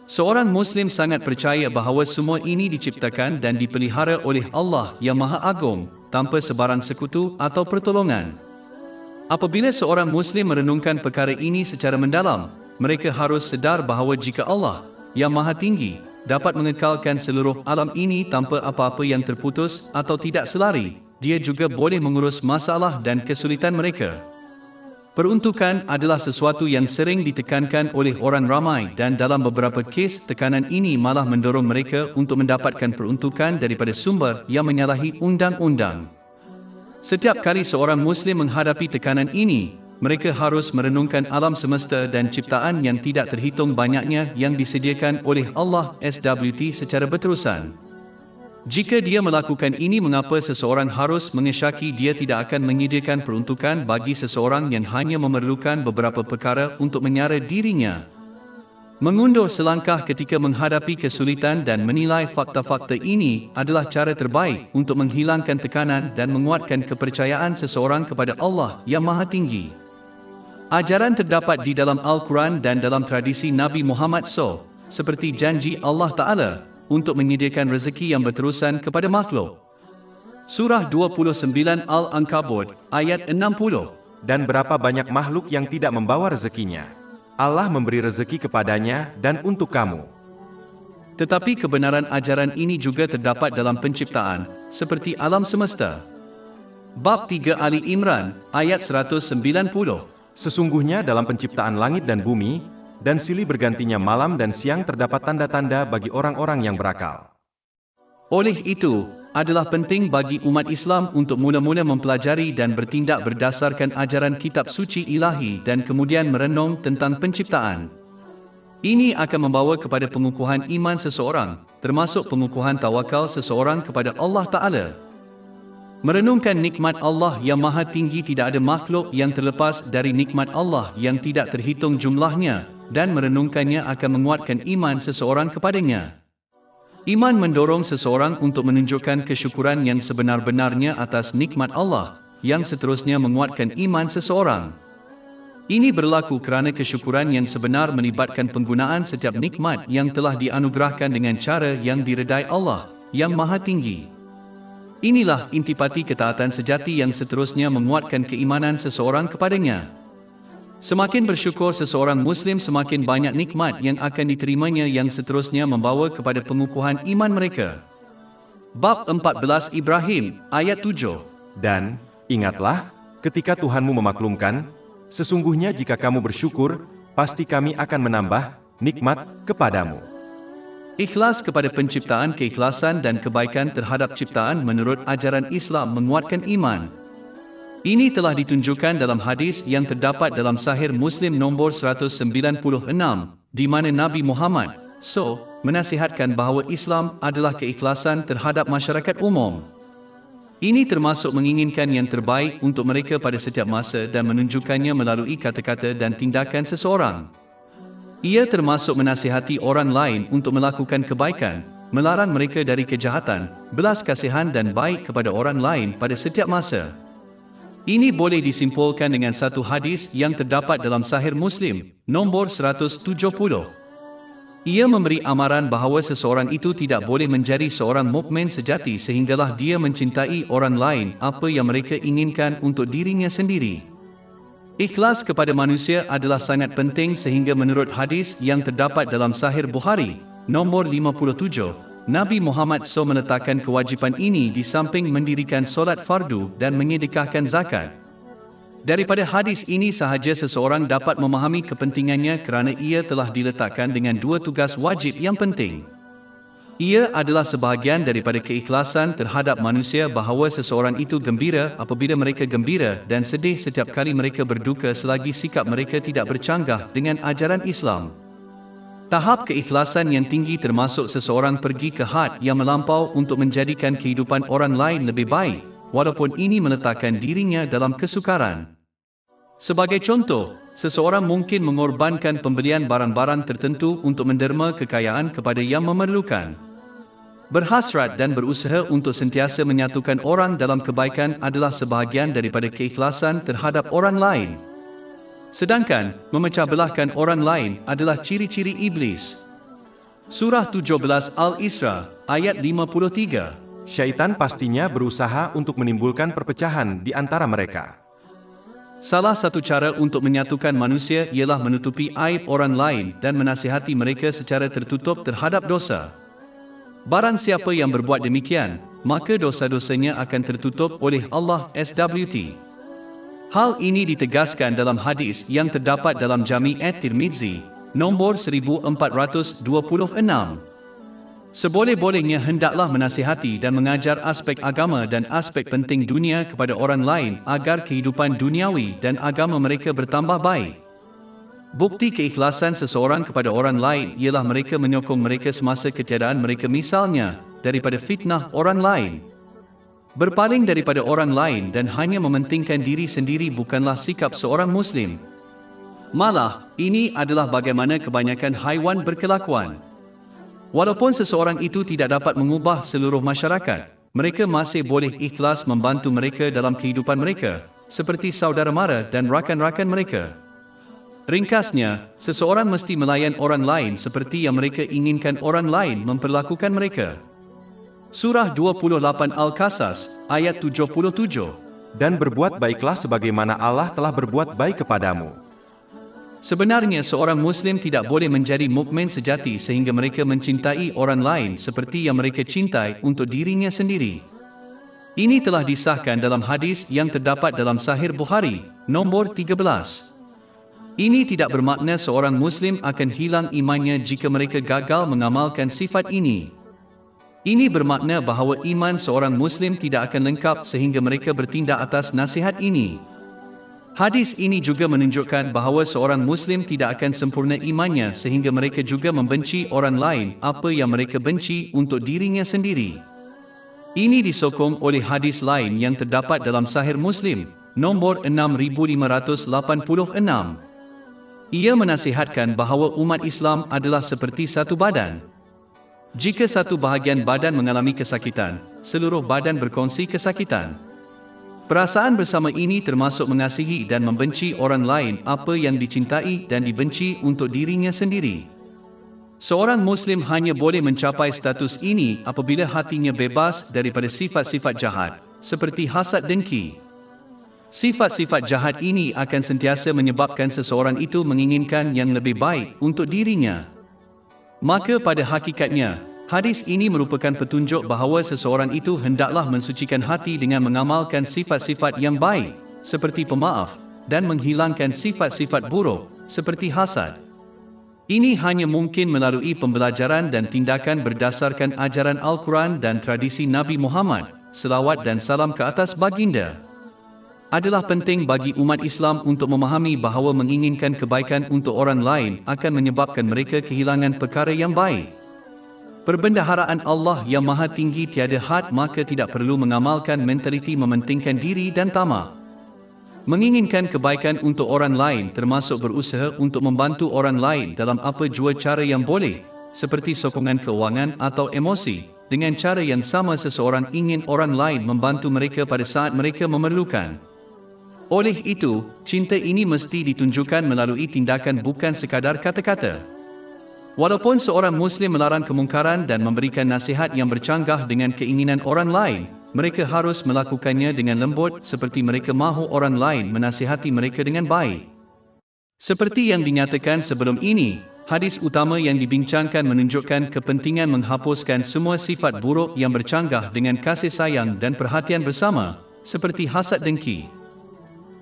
Seorang Muslim sangat percaya bahawa semua ini diciptakan dan dipelihara oleh Allah yang Maha Agung, tanpa sebarang sekutu atau pertolongan. Apabila seorang Muslim merenungkan perkara ini secara mendalam, mereka harus sedar bahawa jika Allah, yang Maha Tinggi, dapat mengekalkan seluruh alam ini tanpa apa-apa yang terputus atau tidak selari, Dia juga boleh mengurus masalah dan kesulitan mereka. Peruntukan adalah sesuatu yang sering ditekankan oleh orang ramai dan dalam beberapa kes tekanan ini malah mendorong mereka untuk mendapatkan peruntukan daripada sumber yang menyalahi undang-undang. Setiap kali seorang Muslim menghadapi tekanan ini, mereka harus merenungkan alam semesta dan ciptaan yang tidak terhitung banyaknya yang disediakan oleh Allah SWT secara berterusan. Jika dia melakukan ini, mengapa seseorang harus mengesyaki dia tidak akan menyediakan peruntukan bagi seseorang yang hanya memerlukan beberapa perkara untuk menyara dirinya? Mengundur selangkah ketika menghadapi kesulitan dan menilai fakta-fakta ini adalah cara terbaik untuk menghilangkan tekanan dan menguatkan kepercayaan seseorang kepada Allah yang Maha Tinggi. Ajaran terdapat di dalam Al-Quran dan dalam tradisi Nabi Muhammad SAW, seperti janji Allah Ta'ala, untuk menyediakan rezeki yang berterusan kepada makhluk. Surah 29 Al-Ankabut, ayat 60. Dan berapa banyak makhluk yang tidak membawa rezekinya. Allah memberi rezeki kepadanya dan untuk kamu. Tetapi kebenaran ajaran ini juga terdapat dalam penciptaan, seperti alam semesta. Bab 3 Ali Imran, ayat 190. Sesungguhnya dalam penciptaan langit dan bumi, dan silih bergantinya malam dan siang terdapat tanda-tanda bagi orang-orang yang berakal. Oleh itu, adalah penting bagi umat Islam untuk mula-mula mempelajari dan bertindak berdasarkan ajaran kitab suci ilahi dan kemudian merenung tentang penciptaan. Ini akan membawa kepada pengukuhan iman seseorang, termasuk pengukuhan tawakal seseorang kepada Allah Ta'ala. Merenungkan nikmat Allah yang maha tinggi, tidak ada makhluk yang terlepas dari nikmat Allah yang tidak terhitung jumlahnya, dan merenungkannya akan menguatkan iman seseorang kepadanya. Iman mendorong seseorang untuk menunjukkan kesyukuran yang sebenar-benarnya atas nikmat Allah, yang seterusnya menguatkan iman seseorang. Ini berlaku kerana kesyukuran yang sebenar melibatkan penggunaan setiap nikmat yang telah dianugerahkan dengan cara yang diredai Allah, yang maha tinggi. Inilah intipati ketaatan sejati yang seterusnya menguatkan keimanan seseorang kepadanya. Semakin bersyukur seseorang Muslim, semakin banyak nikmat yang akan diterimanya yang seterusnya membawa kepada pengukuhan iman mereka. Bab 14 Ibrahim, ayat 7. Dan, ingatlah, ketika Tuhanmu memaklumkan, sesungguhnya jika kamu bersyukur, pasti kami akan menambah nikmat kepadamu. Ikhlas kepada penciptaan, keikhlasan dan kebaikan terhadap ciptaan menurut ajaran Islam menguatkan iman. Ini telah ditunjukkan dalam hadis yang terdapat dalam Sahih Muslim nombor 196, di mana Nabi Muhammad SAW menasihatkan bahawa Islam adalah keikhlasan terhadap masyarakat umum. Ini termasuk menginginkan yang terbaik untuk mereka pada setiap masa dan menunjukkannya melalui kata-kata dan tindakan seseorang. Ia termasuk menasihati orang lain untuk melakukan kebaikan, melarang mereka dari kejahatan, belas kasihan dan baik kepada orang lain pada setiap masa. Ini boleh disimpulkan dengan satu hadis yang terdapat dalam Sahih Muslim, nombor 170. Ia memberi amaran bahawa seseorang itu tidak boleh menjadi seorang mukmin sejati sehinggalah dia mencintai orang lain apa yang mereka inginkan untuk dirinya sendiri. Ikhlas kepada manusia adalah sangat penting sehingga menurut hadis yang terdapat dalam Sahih Bukhari, nombor 57, Nabi Muhammad SAW meletakkan kewajipan ini di samping mendirikan solat fardu dan menyedekahkan zakat. Daripada hadis ini sahaja seseorang dapat memahami kepentingannya kerana ia telah diletakkan dengan dua tugas wajib yang penting. Ia adalah sebahagian daripada keikhlasan terhadap manusia bahawa seseorang itu gembira apabila mereka gembira dan sedih setiap kali mereka berduka selagi sikap mereka tidak bercanggah dengan ajaran Islam. Tahap keikhlasan yang tinggi termasuk seseorang pergi ke had yang melampau untuk menjadikan kehidupan orang lain lebih baik, walaupun ini meletakkan dirinya dalam kesukaran. Sebagai contoh, seseorang mungkin mengorbankan pembelian barang-barang tertentu untuk menderma kekayaan kepada yang memerlukan. Berhasrat dan berusaha untuk sentiasa menyatukan orang dalam kebaikan adalah sebahagian daripada keikhlasan terhadap orang lain. Sedangkan, memecah belahkan orang lain adalah ciri-ciri iblis. Surah 17 Al-Isra, ayat 53. Syaitan pastinya berusaha untuk menimbulkan perpecahan di antara mereka. Salah satu cara untuk menyatukan manusia ialah menutupi aib orang lain dan menasihati mereka secara tertutup terhadap dosa. Barang siapa yang berbuat demikian, maka dosa-dosanya akan tertutup oleh Allah SWT. Hal ini ditegaskan dalam hadis yang terdapat dalam Jami' at-Tirmizi, nombor 1426. Seboleh-bolehnya hendaklah menasihati dan mengajar aspek agama dan aspek penting dunia kepada orang lain agar kehidupan duniawi dan agama mereka bertambah baik. Bukti keikhlasan seseorang kepada orang lain ialah mereka menyokong mereka semasa ketiadaan mereka, misalnya daripada fitnah orang lain. Berpaling daripada orang lain dan hanya mementingkan diri sendiri bukanlah sikap seorang Muslim. Malah, ini adalah bagaimana kebanyakan haiwan berkelakuan. Walaupun seseorang itu tidak dapat mengubah seluruh masyarakat, mereka masih boleh ikhlas membantu mereka dalam kehidupan mereka, seperti saudara mara dan rakan-rakan mereka. Ringkasnya, seseorang mesti melayan orang lain seperti yang mereka inginkan orang lain memperlakukan mereka. Surah 28 Al-Qasas, ayat 77. Dan berbuat baiklah sebagaimana Allah telah berbuat baik kepadamu. Sebenarnya seorang Muslim tidak boleh menjadi mukmin sejati sehingga mereka mencintai orang lain seperti yang mereka cintai untuk dirinya sendiri. Ini telah disahkan dalam hadis yang terdapat dalam Sahih Bukhari, nombor 13. Ini tidak bermakna seorang Muslim akan hilang imannya jika mereka gagal mengamalkan sifat ini. Ini bermakna bahawa iman seorang Muslim tidak akan lengkap sehingga mereka bertindak atas nasihat ini. Hadis ini juga menunjukkan bahawa seorang Muslim tidak akan sempurna imannya sehingga mereka juga membenci orang lain apa yang mereka benci untuk dirinya sendiri. Ini disokong oleh hadis lain yang terdapat dalam Sahih Muslim, nombor 6586. Ia menasihatkan bahawa umat Islam adalah seperti satu badan. Jika satu bahagian badan mengalami kesakitan, seluruh badan berkongsi kesakitan. Perasaan bersama ini termasuk mengasihi dan membenci orang lain apa yang dicintai dan dibenci untuk dirinya sendiri. Seorang Muslim hanya boleh mencapai status ini apabila hatinya bebas daripada sifat-sifat jahat, seperti hasad dengki. Sifat-sifat jahat ini akan sentiasa menyebabkan seseorang itu menginginkan yang lebih baik untuk dirinya. Maka pada hakikatnya, hadis ini merupakan petunjuk bahawa seseorang itu hendaklah mensucikan hati dengan mengamalkan sifat-sifat yang baik, seperti pemaaf, dan menghilangkan sifat-sifat buruk, seperti hasad. Ini hanya mungkin melalui pembelajaran dan tindakan berdasarkan ajaran Al-Quran dan tradisi Nabi Muhammad, selawat dan salam ke atas baginda. Adalah penting bagi umat Islam untuk memahami bahawa menginginkan kebaikan untuk orang lain akan menyebabkan mereka kehilangan perkara yang baik. Perbendaharaan Allah yang maha tinggi tiada had, maka tidak perlu mengamalkan mentaliti mementingkan diri dan tamak. Menginginkan kebaikan untuk orang lain termasuk berusaha untuk membantu orang lain dalam apa jua cara yang boleh, seperti sokongan keuangan atau emosi, dengan cara yang sama seseorang ingin orang lain membantu mereka pada saat mereka memerlukan. Oleh itu, cinta ini mesti ditunjukkan melalui tindakan bukan sekadar kata-kata. Walaupun seorang Muslim melarang kemungkaran dan memberikan nasihat yang bercanggah dengan keinginan orang lain, mereka harus melakukannya dengan lembut seperti mereka mahu orang lain menasihati mereka dengan baik. Seperti yang dinyatakan sebelum ini, hadis utama yang dibincangkan menunjukkan kepentingan menghapuskan semua sifat buruk yang bercanggah dengan kasih sayang dan perhatian bersama, seperti hasad dengki.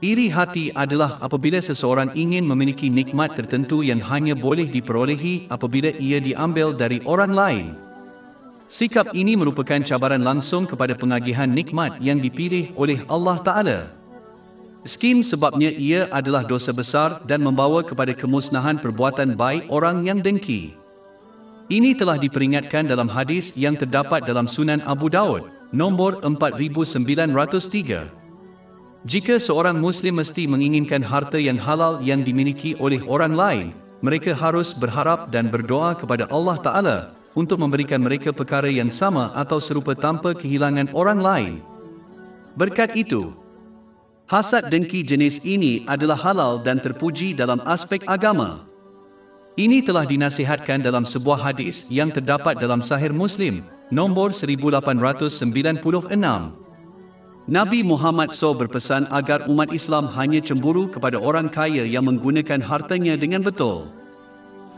Iri hati adalah apabila seseorang ingin memiliki nikmat tertentu yang hanya boleh diperolehi apabila ia diambil dari orang lain. Sikap ini merupakan cabaran langsung kepada pengagihan nikmat yang dipilih oleh Allah Ta'ala. Skim sebabnya ia adalah dosa besar dan membawa kepada kemusnahan perbuatan baik orang yang dengki. Ini telah diperingatkan dalam hadis yang terdapat dalam Sunan Abu Daud, nombor 4903. Jika seorang Muslim mesti menginginkan harta yang halal yang dimiliki oleh orang lain, mereka harus berharap dan berdoa kepada Allah Ta'ala untuk memberikan mereka perkara yang sama atau serupa tanpa kehilangan orang lain. Berkat itu, hasad dengki jenis ini adalah halal dan terpuji dalam aspek agama. Ini telah dinasihatkan dalam sebuah hadis yang terdapat dalam Sahih Muslim, nombor 1896. Nabi Muhammad SAW berpesan agar umat Islam hanya cemburu kepada orang kaya yang menggunakan hartanya dengan betul.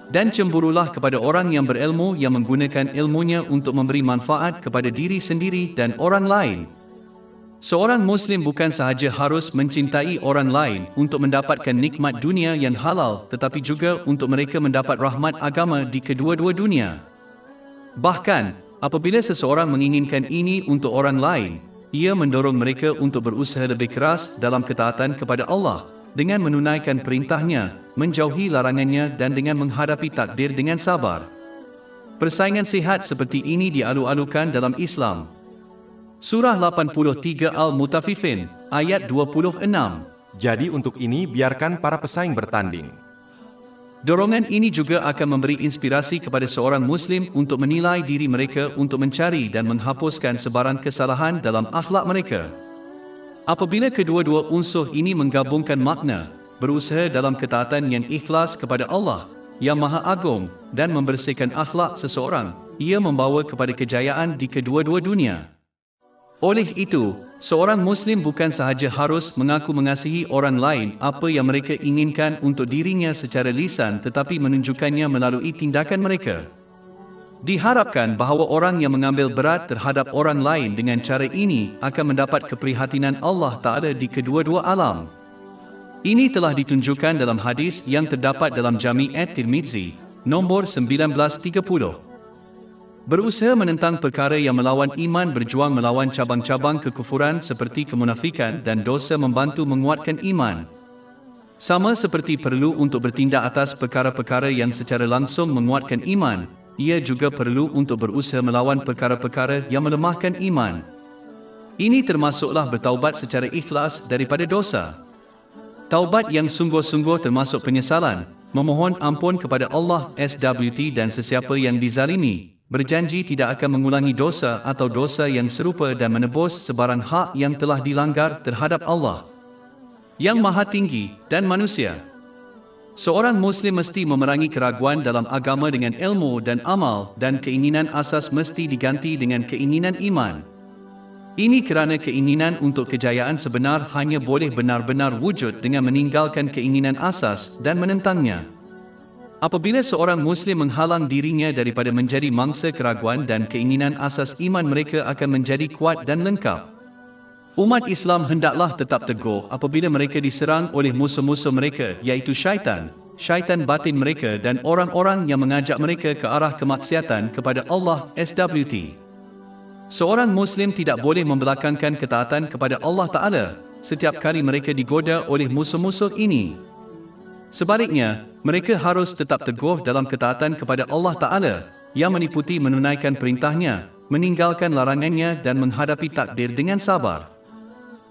Dan cemburulah kepada orang yang berilmu yang menggunakan ilmunya untuk memberi manfaat kepada diri sendiri dan orang lain. Seorang Muslim bukan sahaja harus mencintai orang lain untuk mendapatkan nikmat dunia yang halal, tetapi juga untuk mereka mendapat rahmat agama di kedua-dua dunia. Bahkan, apabila seseorang menginginkan ini untuk orang lain, ia mendorong mereka untuk berusaha lebih keras dalam ketaatan kepada Allah, dengan menunaikan perintahnya, menjauhi larangannya dan dengan menghadapi takdir dengan sabar. Persaingan sihat seperti ini dialu-alukan dalam Islam. Surah 83 Al-Mutaffifin, ayat 26. Jadi untuk ini biarkan para pesaing bertanding. Dorongan ini juga akan memberi inspirasi kepada seorang Muslim untuk menilai diri mereka untuk mencari dan menghapuskan sebaran kesalahan dalam akhlak mereka. Apabila kedua-dua unsur ini menggabungkan makna, berusaha dalam ketaatan yang ikhlas kepada Allah yang Maha Agung dan membersihkan akhlak seseorang, ia membawa kepada kejayaan di kedua-dua dunia. Oleh itu, seorang Muslim bukan sahaja harus mengaku mengasihi orang lain apa yang mereka inginkan untuk dirinya secara lisan, tetapi menunjukkannya melalui tindakan mereka. Diharapkan bahawa orang yang mengambil berat terhadap orang lain dengan cara ini akan mendapat keprihatinan Allah Ta'ala di kedua-dua alam. Ini telah ditunjukkan dalam hadis yang terdapat dalam Jami' at-Tirmizi, nombor 1930. Berusaha menentang perkara yang melawan iman, berjuang melawan cabang-cabang kekufuran seperti kemunafikan dan dosa, membantu menguatkan iman. Sama seperti perlu untuk bertindak atas perkara-perkara yang secara langsung menguatkan iman, ia juga perlu untuk berusaha melawan perkara-perkara yang melemahkan iman. Ini termasuklah bertaubat secara ikhlas daripada dosa. Taubat yang sungguh-sungguh termasuk penyesalan, memohon ampun kepada Allah SWT, dan sesiapa yang dizalimi, berjanji tidak akan mengulangi dosa atau dosa yang serupa dan menebus sebarang hak yang telah dilanggar terhadap Allah yang Maha Tinggi dan manusia. Seorang Muslim mesti memerangi keraguan dalam agama dengan ilmu dan amal, dan keinginan asas mesti diganti dengan keinginan iman. Ini kerana keinginan untuk kejayaan sebenar hanya boleh benar-benar wujud dengan meninggalkan keinginan asas dan menentangnya. Apabila seorang Muslim menghalang dirinya daripada menjadi mangsa keraguan dan keinginan asas, iman mereka akan menjadi kuat dan lengkap. Umat Islam hendaklah tetap teguh apabila mereka diserang oleh musuh-musuh mereka, iaitu syaitan batin mereka dan orang-orang yang mengajak mereka ke arah kemaksiatan kepada Allah SWT. Seorang Muslim tidak boleh membelakangkan ketaatan kepada Allah Ta'ala setiap kali mereka digoda oleh musuh-musuh ini. Sebaliknya, mereka harus tetap teguh dalam ketaatan kepada Allah Ta'ala yang meliputi menunaikan perintahnya, meninggalkan larangannya dan menghadapi takdir dengan sabar.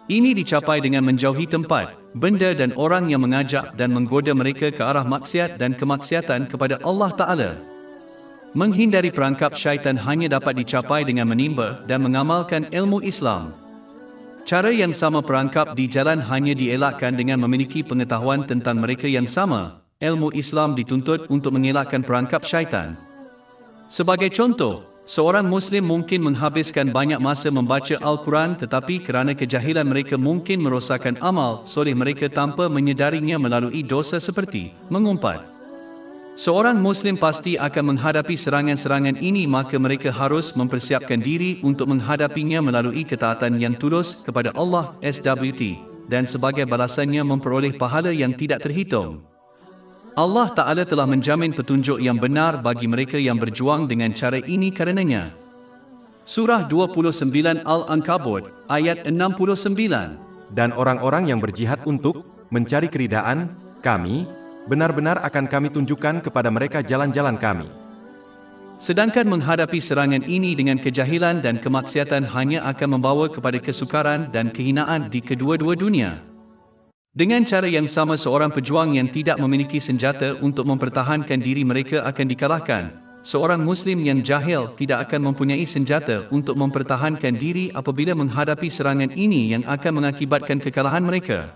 Ini dicapai dengan menjauhi tempat, benda dan orang yang mengajak dan menggoda mereka ke arah maksiat dan kemaksiatan kepada Allah Ta'ala. Menghindari perangkap syaitan hanya dapat dicapai dengan menimba dan mengamalkan ilmu Islam. Cara yang sama perangkap di jalan hanya dielakkan dengan memiliki pengetahuan tentang mereka yang sama. Ilmu Islam dituntut untuk mengelakkan perangkap syaitan. Sebagai contoh, seorang Muslim mungkin menghabiskan banyak masa membaca Al-Quran, tetapi kerana kejahilan mereka mungkin merosakkan amal soleh mereka tanpa menyedarinya melalui dosa seperti mengumpat. Seorang Muslim pasti akan menghadapi serangan-serangan ini, maka mereka harus mempersiapkan diri untuk menghadapinya melalui ketaatan yang tulus kepada Allah SWT, dan sebagai balasannya memperoleh pahala yang tidak terhitung. Allah Ta'ala telah menjamin petunjuk yang benar bagi mereka yang berjuang dengan cara ini karenanya. Surah 29 Al-Ankabut, ayat 69. Dan orang-orang yang berjihad untuk mencari keridaan kami, benar-benar akan kami tunjukkan kepada mereka jalan-jalan kami. Sedangkan menghadapi serangan ini dengan kejahilan dan kemaksiatan hanya akan membawa kepada kesukaran dan kehinaan di kedua-dua dunia. Dengan cara yang sama, seorang pejuang yang tidak memiliki senjata untuk mempertahankan diri mereka akan dikalahkan. Seorang Muslim yang jahil tidak akan mempunyai senjata untuk mempertahankan diri apabila menghadapi serangan ini yang akan mengakibatkan kekalahan mereka.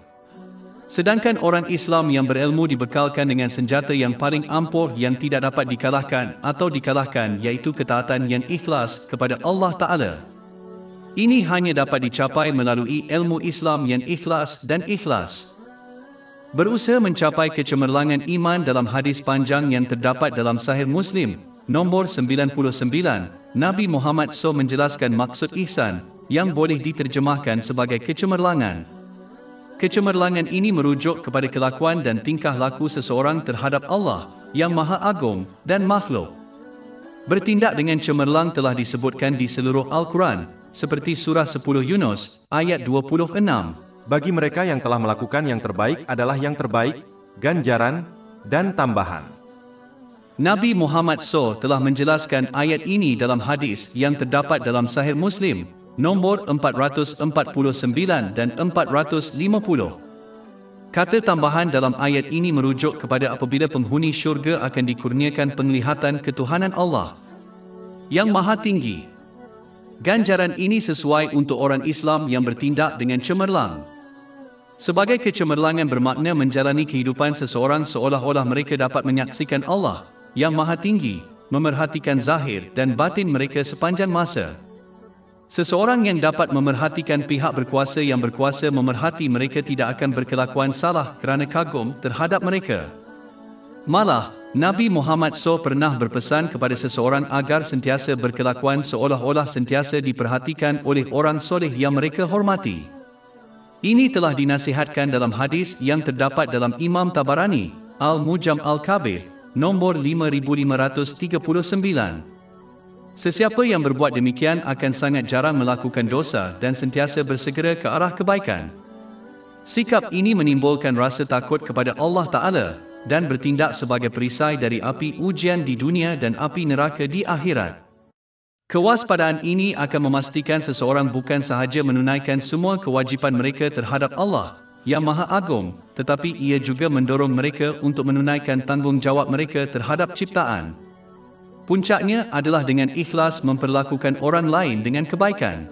Sedangkan orang Islam yang berilmu dibekalkan dengan senjata yang paling ampuh yang tidak dapat dikalahkan atau dikalahkan, iaitu ketaatan yang ikhlas kepada Allah Ta'ala. Ini hanya dapat dicapai melalui ilmu Islam yang ikhlas dan ikhlas. Berusaha mencapai kecemerlangan iman dalam hadis panjang yang terdapat dalam Sahih Muslim, nombor 99, Nabi Muhammad SAW menjelaskan maksud ihsan, yang boleh diterjemahkan sebagai kecemerlangan. Kecemerlangan ini merujuk kepada kelakuan dan tingkah laku seseorang terhadap Allah yang Maha Agung dan makhluk. Bertindak dengan cemerlang telah disebutkan di seluruh Al-Quran, seperti surah 10 Yunus, ayat 26. Bagi mereka yang telah melakukan yang terbaik adalah yang terbaik, ganjaran, dan tambahan. Nabi Muhammad SAW telah menjelaskan ayat ini dalam hadis yang terdapat dalam Sahih Muslim, nombor 449 dan 450. Kata tambahan dalam ayat ini merujuk kepada apabila penghuni syurga akan dikurniakan penglihatan ketuhanan Allah yang Maha Tinggi. Ganjaran ini sesuai untuk orang Islam yang bertindak dengan cemerlang. Sebagai kecemerlangan bermakna menjalani kehidupan seseorang seolah-olah mereka dapat menyaksikan Allah yang Maha Tinggi, memerhatikan zahir dan batin mereka sepanjang masa. Seseorang yang dapat memerhatikan pihak berkuasa yang berkuasa memerhati mereka tidak akan berkelakuan salah kerana kagum terhadap mereka. Malah, Nabi Muhammad SAW pernah berpesan kepada seseorang agar sentiasa berkelakuan seolah-olah sentiasa diperhatikan oleh orang soleh yang mereka hormati. Ini telah dinasihatkan dalam hadis yang terdapat dalam Imam Tabarani, Al-Mujam Al-Kabir, nombor 5539. Sesiapa yang berbuat demikian akan sangat jarang melakukan dosa dan sentiasa bersegera ke arah kebaikan. Sikap ini menimbulkan rasa takut kepada Allah Ta'ala dan bertindak sebagai perisai dari api ujian di dunia dan api neraka di akhirat. Kewaspadaan ini akan memastikan seseorang bukan sahaja menunaikan semua kewajipan mereka terhadap Allah yang Maha Agung, tetapi ia juga mendorong mereka untuk menunaikan tanggungjawab mereka terhadap ciptaan. Puncaknya adalah dengan ikhlas memperlakukan orang lain dengan kebaikan.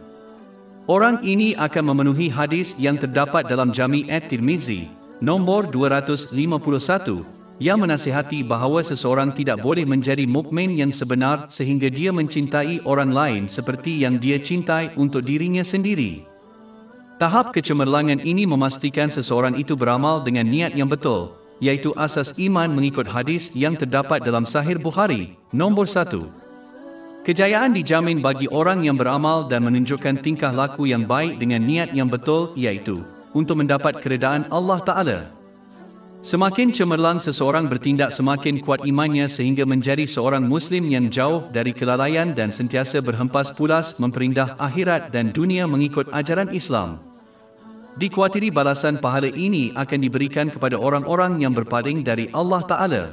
Orang ini akan memenuhi hadis yang terdapat dalam Jami' at-Tirmizi, nombor 251, yang menasihati bahawa seseorang tidak boleh menjadi mukmin yang sebenar sehingga dia mencintai orang lain seperti yang dia cintai untuk dirinya sendiri. Tahap kecemerlangan ini memastikan seseorang itu beramal dengan niat yang betul, iaitu asas iman mengikut hadis yang terdapat dalam Sahih Bukhari, nombor 1. Kejayaan dijamin bagi orang yang beramal dan menunjukkan tingkah laku yang baik dengan niat yang betul, iaitu untuk mendapat keredaan Allah Ta'ala. Semakin cemerlang seseorang bertindak, semakin kuat imannya sehingga menjadi seorang Muslim yang jauh dari kelalaian dan sentiasa berhempas pulas memperindah akhirat dan dunia mengikut ajaran Islam. Dikuatiri balasan pahala ini akan diberikan kepada orang-orang yang berpaling dari Allah Ta'ala.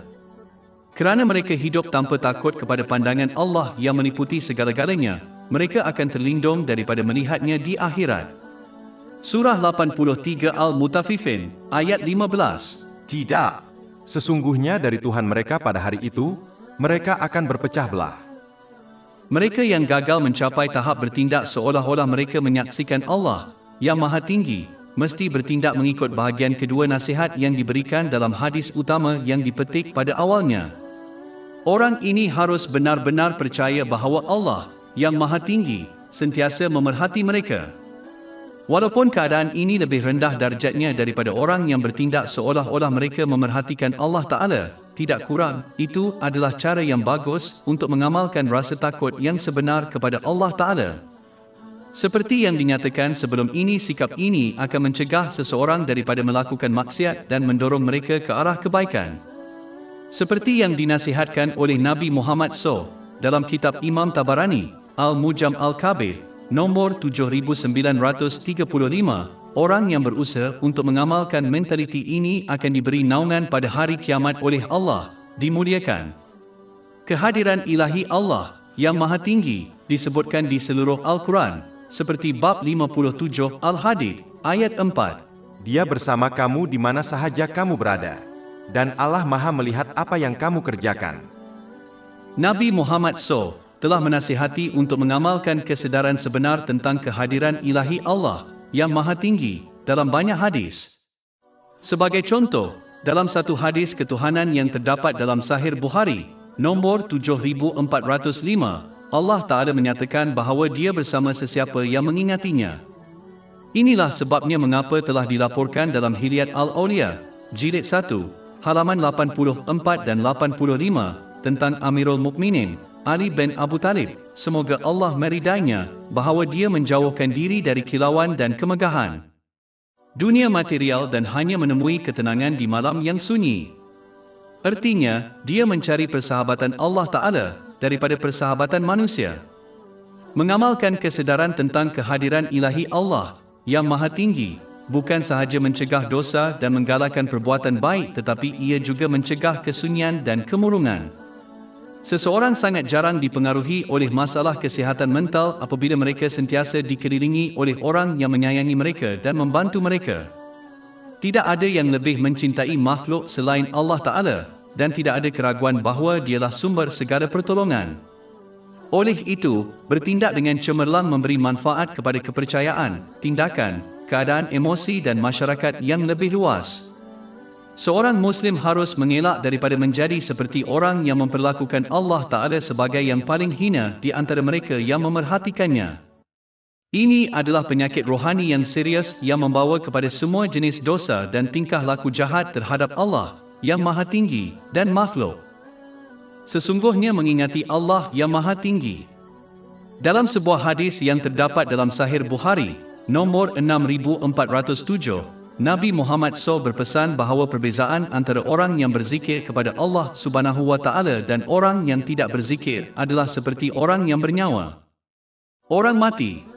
Kerana mereka hidup tanpa takut kepada pandangan Allah yang meliputi segala-galanya, mereka akan terlindung daripada melihatnya di akhirat. Surah 83 Al-Mutaffifin, ayat 15. Tidak. Sesungguhnya dari Tuhan mereka pada hari itu, mereka akan berpecah belah. Mereka yang gagal mencapai tahap bertindak seolah-olah mereka menyaksikan Allah yang Maha Tinggi, mesti bertindak mengikut bahagian kedua nasihat yang diberikan dalam hadis utama yang dipetik pada awalnya. Orang ini harus benar-benar percaya bahawa Allah yang Maha Tinggi sentiasa memerhati mereka. Walaupun keadaan ini lebih rendah darjatnya daripada orang yang bertindak seolah-olah mereka memerhatikan Allah Ta'ala, tidak kurang, itu adalah cara yang bagus untuk mengamalkan rasa takut yang sebenar kepada Allah Ta'ala. Seperti yang dinyatakan sebelum ini, sikap ini akan mencegah seseorang daripada melakukan maksiat dan mendorong mereka ke arah kebaikan. Seperti yang dinasihatkan oleh Nabi Muhammad SAW dalam kitab Imam Tabarani, Al-Mujam Al-Kabir, nombor 7935, orang yang berusaha untuk mengamalkan mentaliti ini akan diberi naungan pada hari kiamat oleh Allah, dimuliakan. Kehadiran ilahi Allah yang Maha Tinggi disebutkan di seluruh Al-Quran, seperti bab 57 Al-Hadid, ayat 4. Dia bersama kamu di mana sahaja kamu berada, dan Allah Maha melihat apa yang kamu kerjakan. Nabi Muhammad SAW telah menasihati untuk mengamalkan kesedaran sebenar tentang kehadiran ilahi Allah yang Maha Tinggi dalam banyak hadis. Sebagai contoh, dalam satu hadis ketuhanan yang terdapat dalam Sahih Bukhari, nombor 7405, Allah Ta'ala menyatakan bahawa Dia bersama sesiapa yang mengingatinya. Inilah sebabnya mengapa telah dilaporkan dalam Hilyat Al-Awliya, Jilid 1, halaman 84 dan 85, tentang Amirul Mukminin Ali bin Abu Talib, semoga Allah meridainya, bahawa dia menjauhkan diri dari kilauan dan kemegahan dunia material dan hanya menemui ketenangan di malam yang sunyi. Artinya, dia mencari persahabatan Allah Ta'ala daripada persahabatan manusia. Mengamalkan kesedaran tentang kehadiran ilahi Allah yang Maha Tinggi bukan sahaja mencegah dosa dan menggalakkan perbuatan baik, tetapi ia juga mencegah kesunyian dan kemurungan. Seseorang sangat jarang dipengaruhi oleh masalah kesihatan mental apabila mereka sentiasa dikelilingi oleh orang yang menyayangi mereka dan membantu mereka. Tidak ada yang lebih mencintai makhluk selain Allah Ta'ala, dan tidak ada keraguan bahawa Dialah sumber segala pertolongan. Oleh itu, bertindak dengan cemerlang memberi manfaat kepada kepercayaan, tindakan, keadaan emosi dan masyarakat yang lebih luas. Seorang Muslim harus mengelak daripada menjadi seperti orang yang memperlakukan Allah Ta'ala sebagai yang paling hina di antara mereka yang memerhatikannya. Ini adalah penyakit rohani yang serius yang membawa kepada semua jenis dosa dan tingkah laku jahat terhadap Allah yang Maha Tinggi dan makhluk. Sesungguhnya mengingati Allah yang Maha Tinggi. Dalam sebuah hadis yang terdapat dalam Sahih Bukhari, nomor 6407, Nabi Muhammad SAW berpesan bahawa perbezaan antara orang yang berzikir kepada Allah Subhanahu wa Ta'ala dan orang yang tidak berzikir adalah seperti orang yang bernyawa. Orang mati.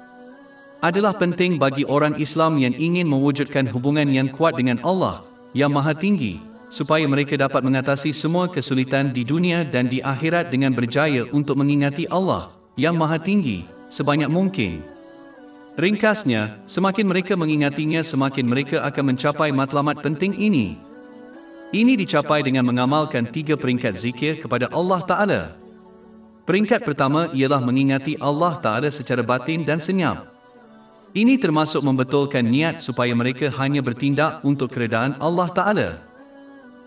Adalah penting bagi orang Islam yang ingin mewujudkan hubungan yang kuat dengan Allah yang Maha Tinggi, supaya mereka dapat mengatasi semua kesulitan di dunia dan di akhirat dengan berjaya untuk mengingati Allah yang Maha Tinggi sebanyak mungkin. Ringkasnya, semakin mereka mengingatinya, semakin mereka akan mencapai matlamat penting ini. Ini dicapai dengan mengamalkan 3 peringkat zikir kepada Allah Ta'ala. Peringkat pertama ialah mengingati Allah Ta'ala secara batin dan senyap. Ini termasuk membetulkan niat supaya mereka hanya bertindak untuk keredaan Allah Ta'ala.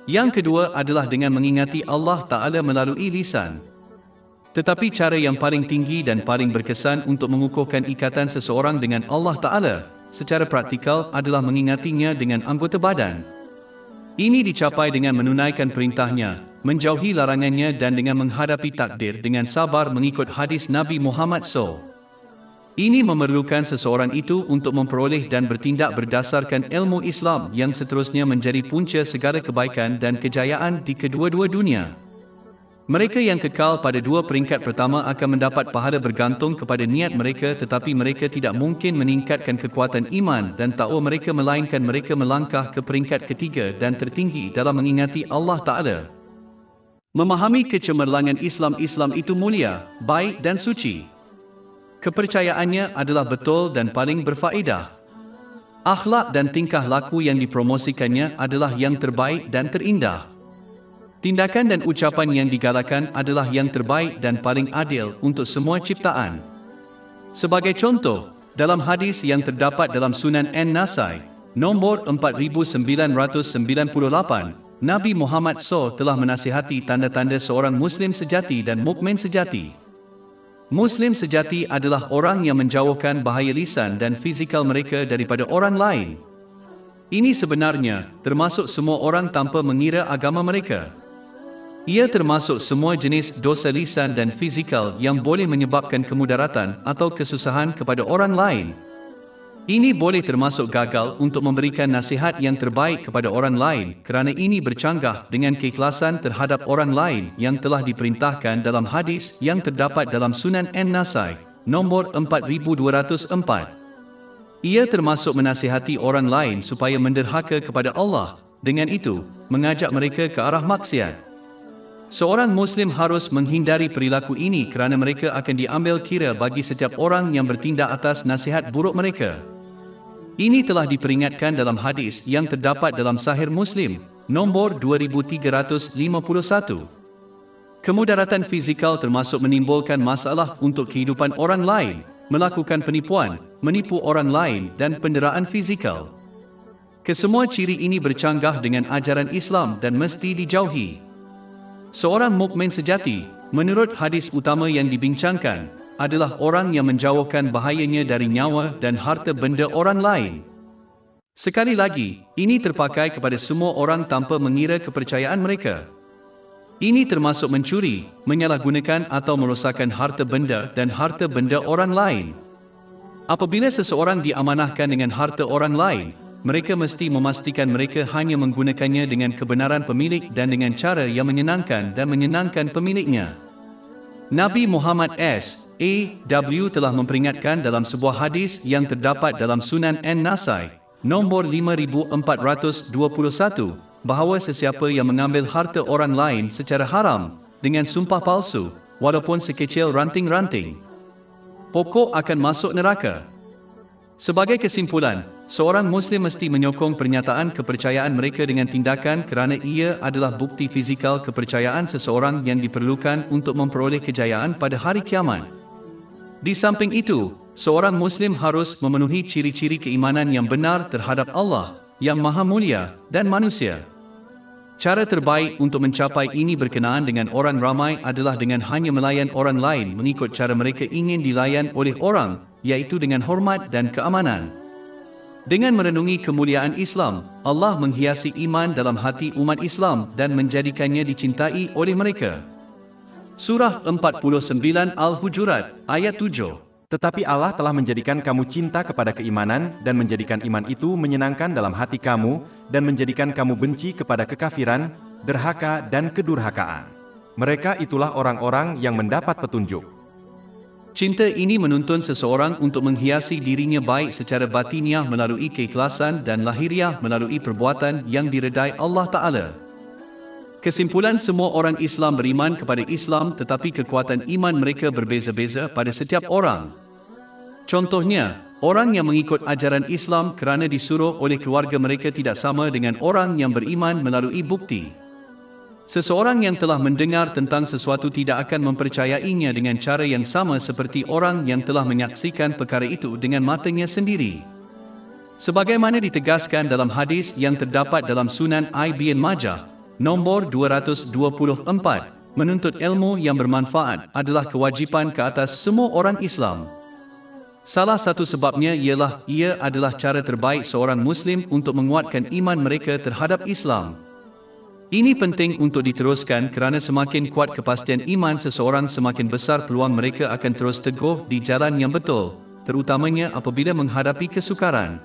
Yang kedua adalah dengan mengingati Allah Ta'ala melalui lisan. Tetapi cara yang paling tinggi dan paling berkesan untuk mengukuhkan ikatan seseorang dengan Allah Ta'ala secara praktikal adalah mengingatinya dengan anggota badan. Ini dicapai dengan menunaikan perintahnya, menjauhi larangannya dan dengan menghadapi takdir dengan sabar mengikut hadis Nabi Muhammad SAW. Ini memerlukan seseorang itu untuk memperoleh dan bertindak berdasarkan ilmu Islam yang seterusnya menjadi punca segala kebaikan dan kejayaan di kedua-dua dunia. Mereka yang kekal pada 2 peringkat pertama akan mendapat pahala bergantung kepada niat mereka, tetapi mereka tidak mungkin meningkatkan kekuatan iman dan takwa mereka melainkan mereka melangkah ke peringkat ketiga dan tertinggi dalam mengingati Allah Ta'ala. Memahami kecemerlangan Islam itu mulia, baik dan suci. Kepercayaannya adalah betul dan paling berfaedah. Akhlak dan tingkah laku yang dipromosikannya adalah yang terbaik dan terindah. Tindakan dan ucapan yang digalakan adalah yang terbaik dan paling adil untuk semua ciptaan. Sebagai contoh, dalam hadis yang terdapat dalam Sunan An-Nasai, nomor 4998, Nabi Muhammad SAW telah menasihati tanda-tanda seorang Muslim sejati dan mukmin sejati. Muslim sejati adalah orang yang menjauhkan bahaya lisan dan fizikal mereka daripada orang lain. Ini sebenarnya termasuk semua orang tanpa mengira agama mereka. Ia termasuk semua jenis dosa lisan dan fizikal yang boleh menyebabkan kemudaratan atau kesusahan kepada orang lain. Ini boleh termasuk gagal untuk memberikan nasihat yang terbaik kepada orang lain kerana ini bercanggah dengan keikhlasan terhadap orang lain yang telah diperintahkan dalam hadis yang terdapat dalam Sunan An-Nasai, nomor 4204. Ia termasuk menasihati orang lain supaya menderhaka kepada Allah, dengan itu, mengajak mereka ke arah maksiat. Seorang Muslim harus menghindari perilaku ini kerana mereka akan diambil kira bagi setiap orang yang bertindak atas nasihat buruk mereka. Ini telah diperingatkan dalam hadis yang terdapat dalam Sahih Muslim, nombor 2351. Kemudaratan fizikal termasuk menimbulkan masalah untuk kehidupan orang lain, melakukan penipuan, menipu orang lain dan penderaan fizikal. Kesemua ciri ini bercanggah dengan ajaran Islam dan mesti dijauhi. Seorang mukmin sejati, menurut hadis utama yang dibincangkan, adalah orang yang menjauhkan bahayanya dari nyawa dan harta benda orang lain. Sekali lagi, ini terpakai kepada semua orang tanpa mengira kepercayaan mereka. Ini termasuk mencuri, menyalahgunakan atau merosakkan harta benda dan harta benda orang lain. Apabila seseorang diamanahkan dengan harta orang lain, mereka mesti memastikan mereka hanya menggunakannya dengan kebenaran pemilik dan dengan cara yang menyenangkan dan menyenangkan pemiliknya. Nabi Muhammad SAW telah memperingatkan dalam sebuah hadis yang terdapat dalam Sunan An-Nasai, nomor 5421, bahawa sesiapa yang mengambil harta orang lain secara haram, dengan sumpah palsu, walaupun sekecil ranting-ranting pokok akan masuk neraka. Sebagai kesimpulan, seorang Muslim mesti menyokong pernyataan kepercayaan mereka dengan tindakan kerana ia adalah bukti fizikal kepercayaan seseorang yang diperlukan untuk memperoleh kejayaan pada hari kiamat. Di samping itu, seorang Muslim harus memenuhi ciri-ciri keimanan yang benar terhadap Allah, yang Maha Mulia, dan manusia. Cara terbaik untuk mencapai ini berkenaan dengan orang ramai adalah dengan hanya melayan orang lain mengikut cara mereka ingin dilayan oleh orang, iaitu dengan hormat dan keamanan. Dengan merenungi kemuliaan Islam, Allah menghiasi iman dalam hati umat Islam dan menjadikannya dicintai oleh mereka. Surah 49 Al-Hujurat, ayat 7. Tetapi Allah telah menjadikan kamu cinta kepada keimanan dan menjadikan iman itu menyenangkan dalam hati kamu dan menjadikan kamu benci kepada kekafiran, derhaka dan kedurhakaan. Mereka itulah orang-orang yang mendapat petunjuk. Cinta ini menuntun seseorang untuk menghiasi dirinya baik secara batiniah melalui keikhlasan dan lahiriah melalui perbuatan yang diredai Allah Ta'ala. Kesimpulan, semua orang Islam beriman kepada Islam tetapi kekuatan iman mereka berbeza-beza pada setiap orang. Contohnya, orang yang mengikut ajaran Islam kerana disuruh oleh keluarga mereka tidak sama dengan orang yang beriman melalui bukti. Seseorang yang telah mendengar tentang sesuatu tidak akan mempercayainya dengan cara yang sama seperti orang yang telah menyaksikan perkara itu dengan matanya sendiri. Sebagaimana ditegaskan dalam hadis yang terdapat dalam Sunan Ibn Majah, nombor 224, menuntut ilmu yang bermanfaat adalah kewajipan ke atas semua orang Islam. Salah satu sebabnya ialah ia adalah cara terbaik seorang Muslim untuk menguatkan iman mereka terhadap Islam. Ini penting untuk diteruskan kerana semakin kuat kepastian iman seseorang, semakin besar peluang mereka akan terus teguh di jalan yang betul, terutamanya apabila menghadapi kesukaran.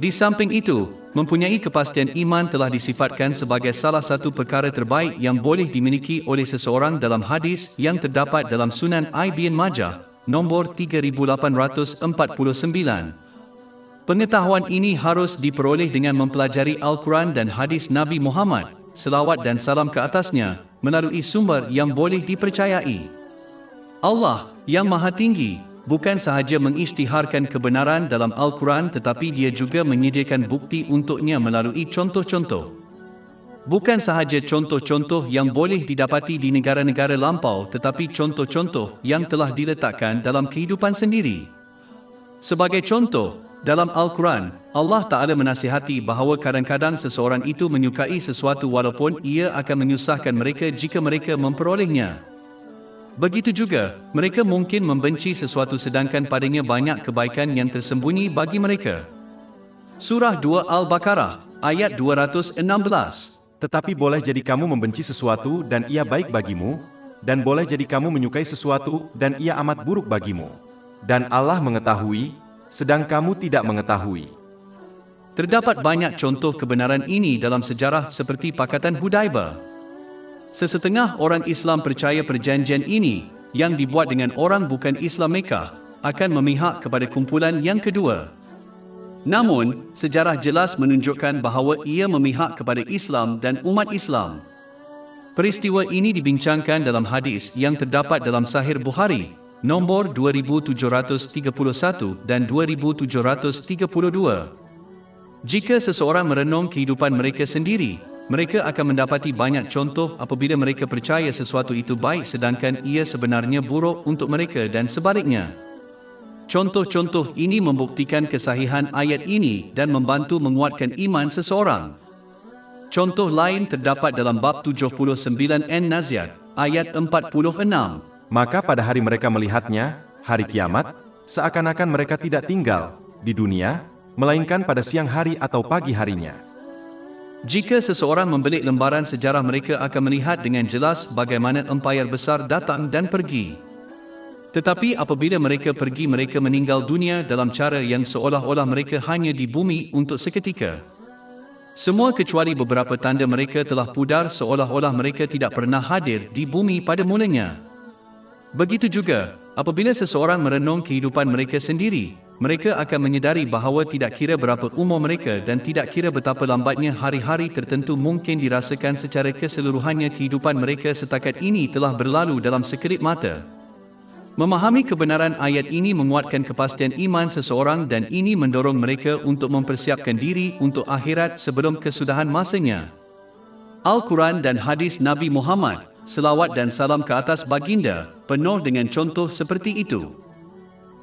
Di samping itu, mempunyai kepastian iman telah disifatkan sebagai salah satu perkara terbaik yang boleh dimiliki oleh seseorang dalam hadis yang terdapat dalam Sunan Ibn Majah, nombor 3849. Pengetahuan ini harus diperoleh dengan mempelajari Al-Quran dan hadis Nabi Muhammad, selawat dan salam ke atasnya, melalui sumber yang boleh dipercayai. Allah, yang Maha Tinggi, bukan sahaja mengisytiharkan kebenaran dalam Al-Quran tetapi dia juga menyediakan bukti untuknya melalui contoh-contoh. Bukan sahaja contoh-contoh yang boleh didapati di negara-negara lampau tetapi contoh-contoh yang telah diletakkan dalam kehidupan sendiri. Sebagai contoh, dalam Al-Quran, Allah Ta'ala menasihati bahawa kadang-kadang seseorang itu menyukai sesuatu walaupun ia akan menyusahkan mereka jika mereka memperolehnya. Begitu juga, mereka mungkin membenci sesuatu sedangkan padanya banyak kebaikan yang tersembunyi bagi mereka. Surah 2 Al-Baqarah, ayat 216. Tetapi boleh jadi kamu membenci sesuatu dan ia baik bagimu, dan boleh jadi kamu menyukai sesuatu dan ia amat buruk bagimu. Dan Allah mengetahui, sedang kamu tidak mengetahui. Terdapat banyak contoh kebenaran ini dalam sejarah seperti Pakatan Hudaibah. Sesetengah orang Islam percaya perjanjian ini, yang dibuat dengan orang bukan Islam Mekah, akan memihak kepada kumpulan yang kedua. Namun, sejarah jelas menunjukkan bahawa ia memihak kepada Islam dan umat Islam. Peristiwa ini dibincangkan dalam hadis yang terdapat dalam Sahih Bukhari, nombor 2731 dan 2732. Jika seseorang merenung kehidupan mereka sendiri, mereka akan mendapati banyak contoh apabila mereka percaya sesuatu itu baik sedangkan ia sebenarnya buruk untuk mereka dan sebaliknya. Contoh-contoh ini membuktikan kesahihan ayat ini dan membantu menguatkan iman seseorang. Contoh lain terdapat dalam bab 79 An-Naziat, ayat 46. Maka pada hari mereka melihatnya, hari kiamat, seakan-akan mereka tidak tinggal di dunia, melainkan pada siang hari atau pagi harinya. Jika seseorang membelik lembaran sejarah, mereka akan melihat dengan jelas bagaimana empayar besar datang dan pergi. Tetapi apabila mereka pergi, mereka meninggal dunia dalam cara yang seolah-olah mereka hanya di bumi untuk seketika. Semua kecuali beberapa tanda mereka telah pudar seolah-olah mereka tidak pernah hadir di bumi pada mulanya. Begitu juga, apabila seseorang merenung kehidupan mereka sendiri, mereka akan menyedari bahawa tidak kira berapa umur mereka dan tidak kira betapa lambatnya hari-hari tertentu mungkin dirasakan secara keseluruhannya, kehidupan mereka setakat ini telah berlalu dalam sekelip mata. Memahami kebenaran ayat ini menguatkan kepastian iman seseorang dan ini mendorong mereka untuk mempersiapkan diri untuk akhirat sebelum kesudahan masanya. Al-Quran dan hadis Nabi Muhammad, selawat dan salam ke atas baginda, penuh dengan contoh seperti itu.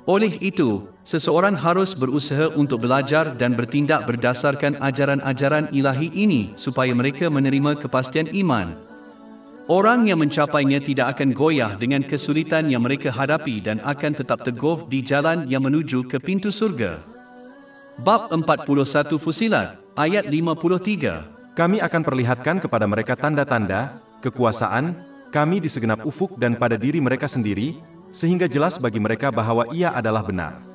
Oleh itu, seseorang harus berusaha untuk belajar dan bertindak berdasarkan ajaran-ajaran ilahi ini supaya mereka menerima kepastian iman. Orang yang mencapainya tidak akan goyah dengan kesulitan yang mereka hadapi dan akan tetap teguh di jalan yang menuju ke pintu surga. Bab 41 Fusilat, ayat 53. Kami akan perlihatkan kepada mereka tanda-tanda, kekuasaan, kami di segenap ufuk dan pada diri mereka sendiri, sehingga jelas bagi mereka bahwa ia adalah benar.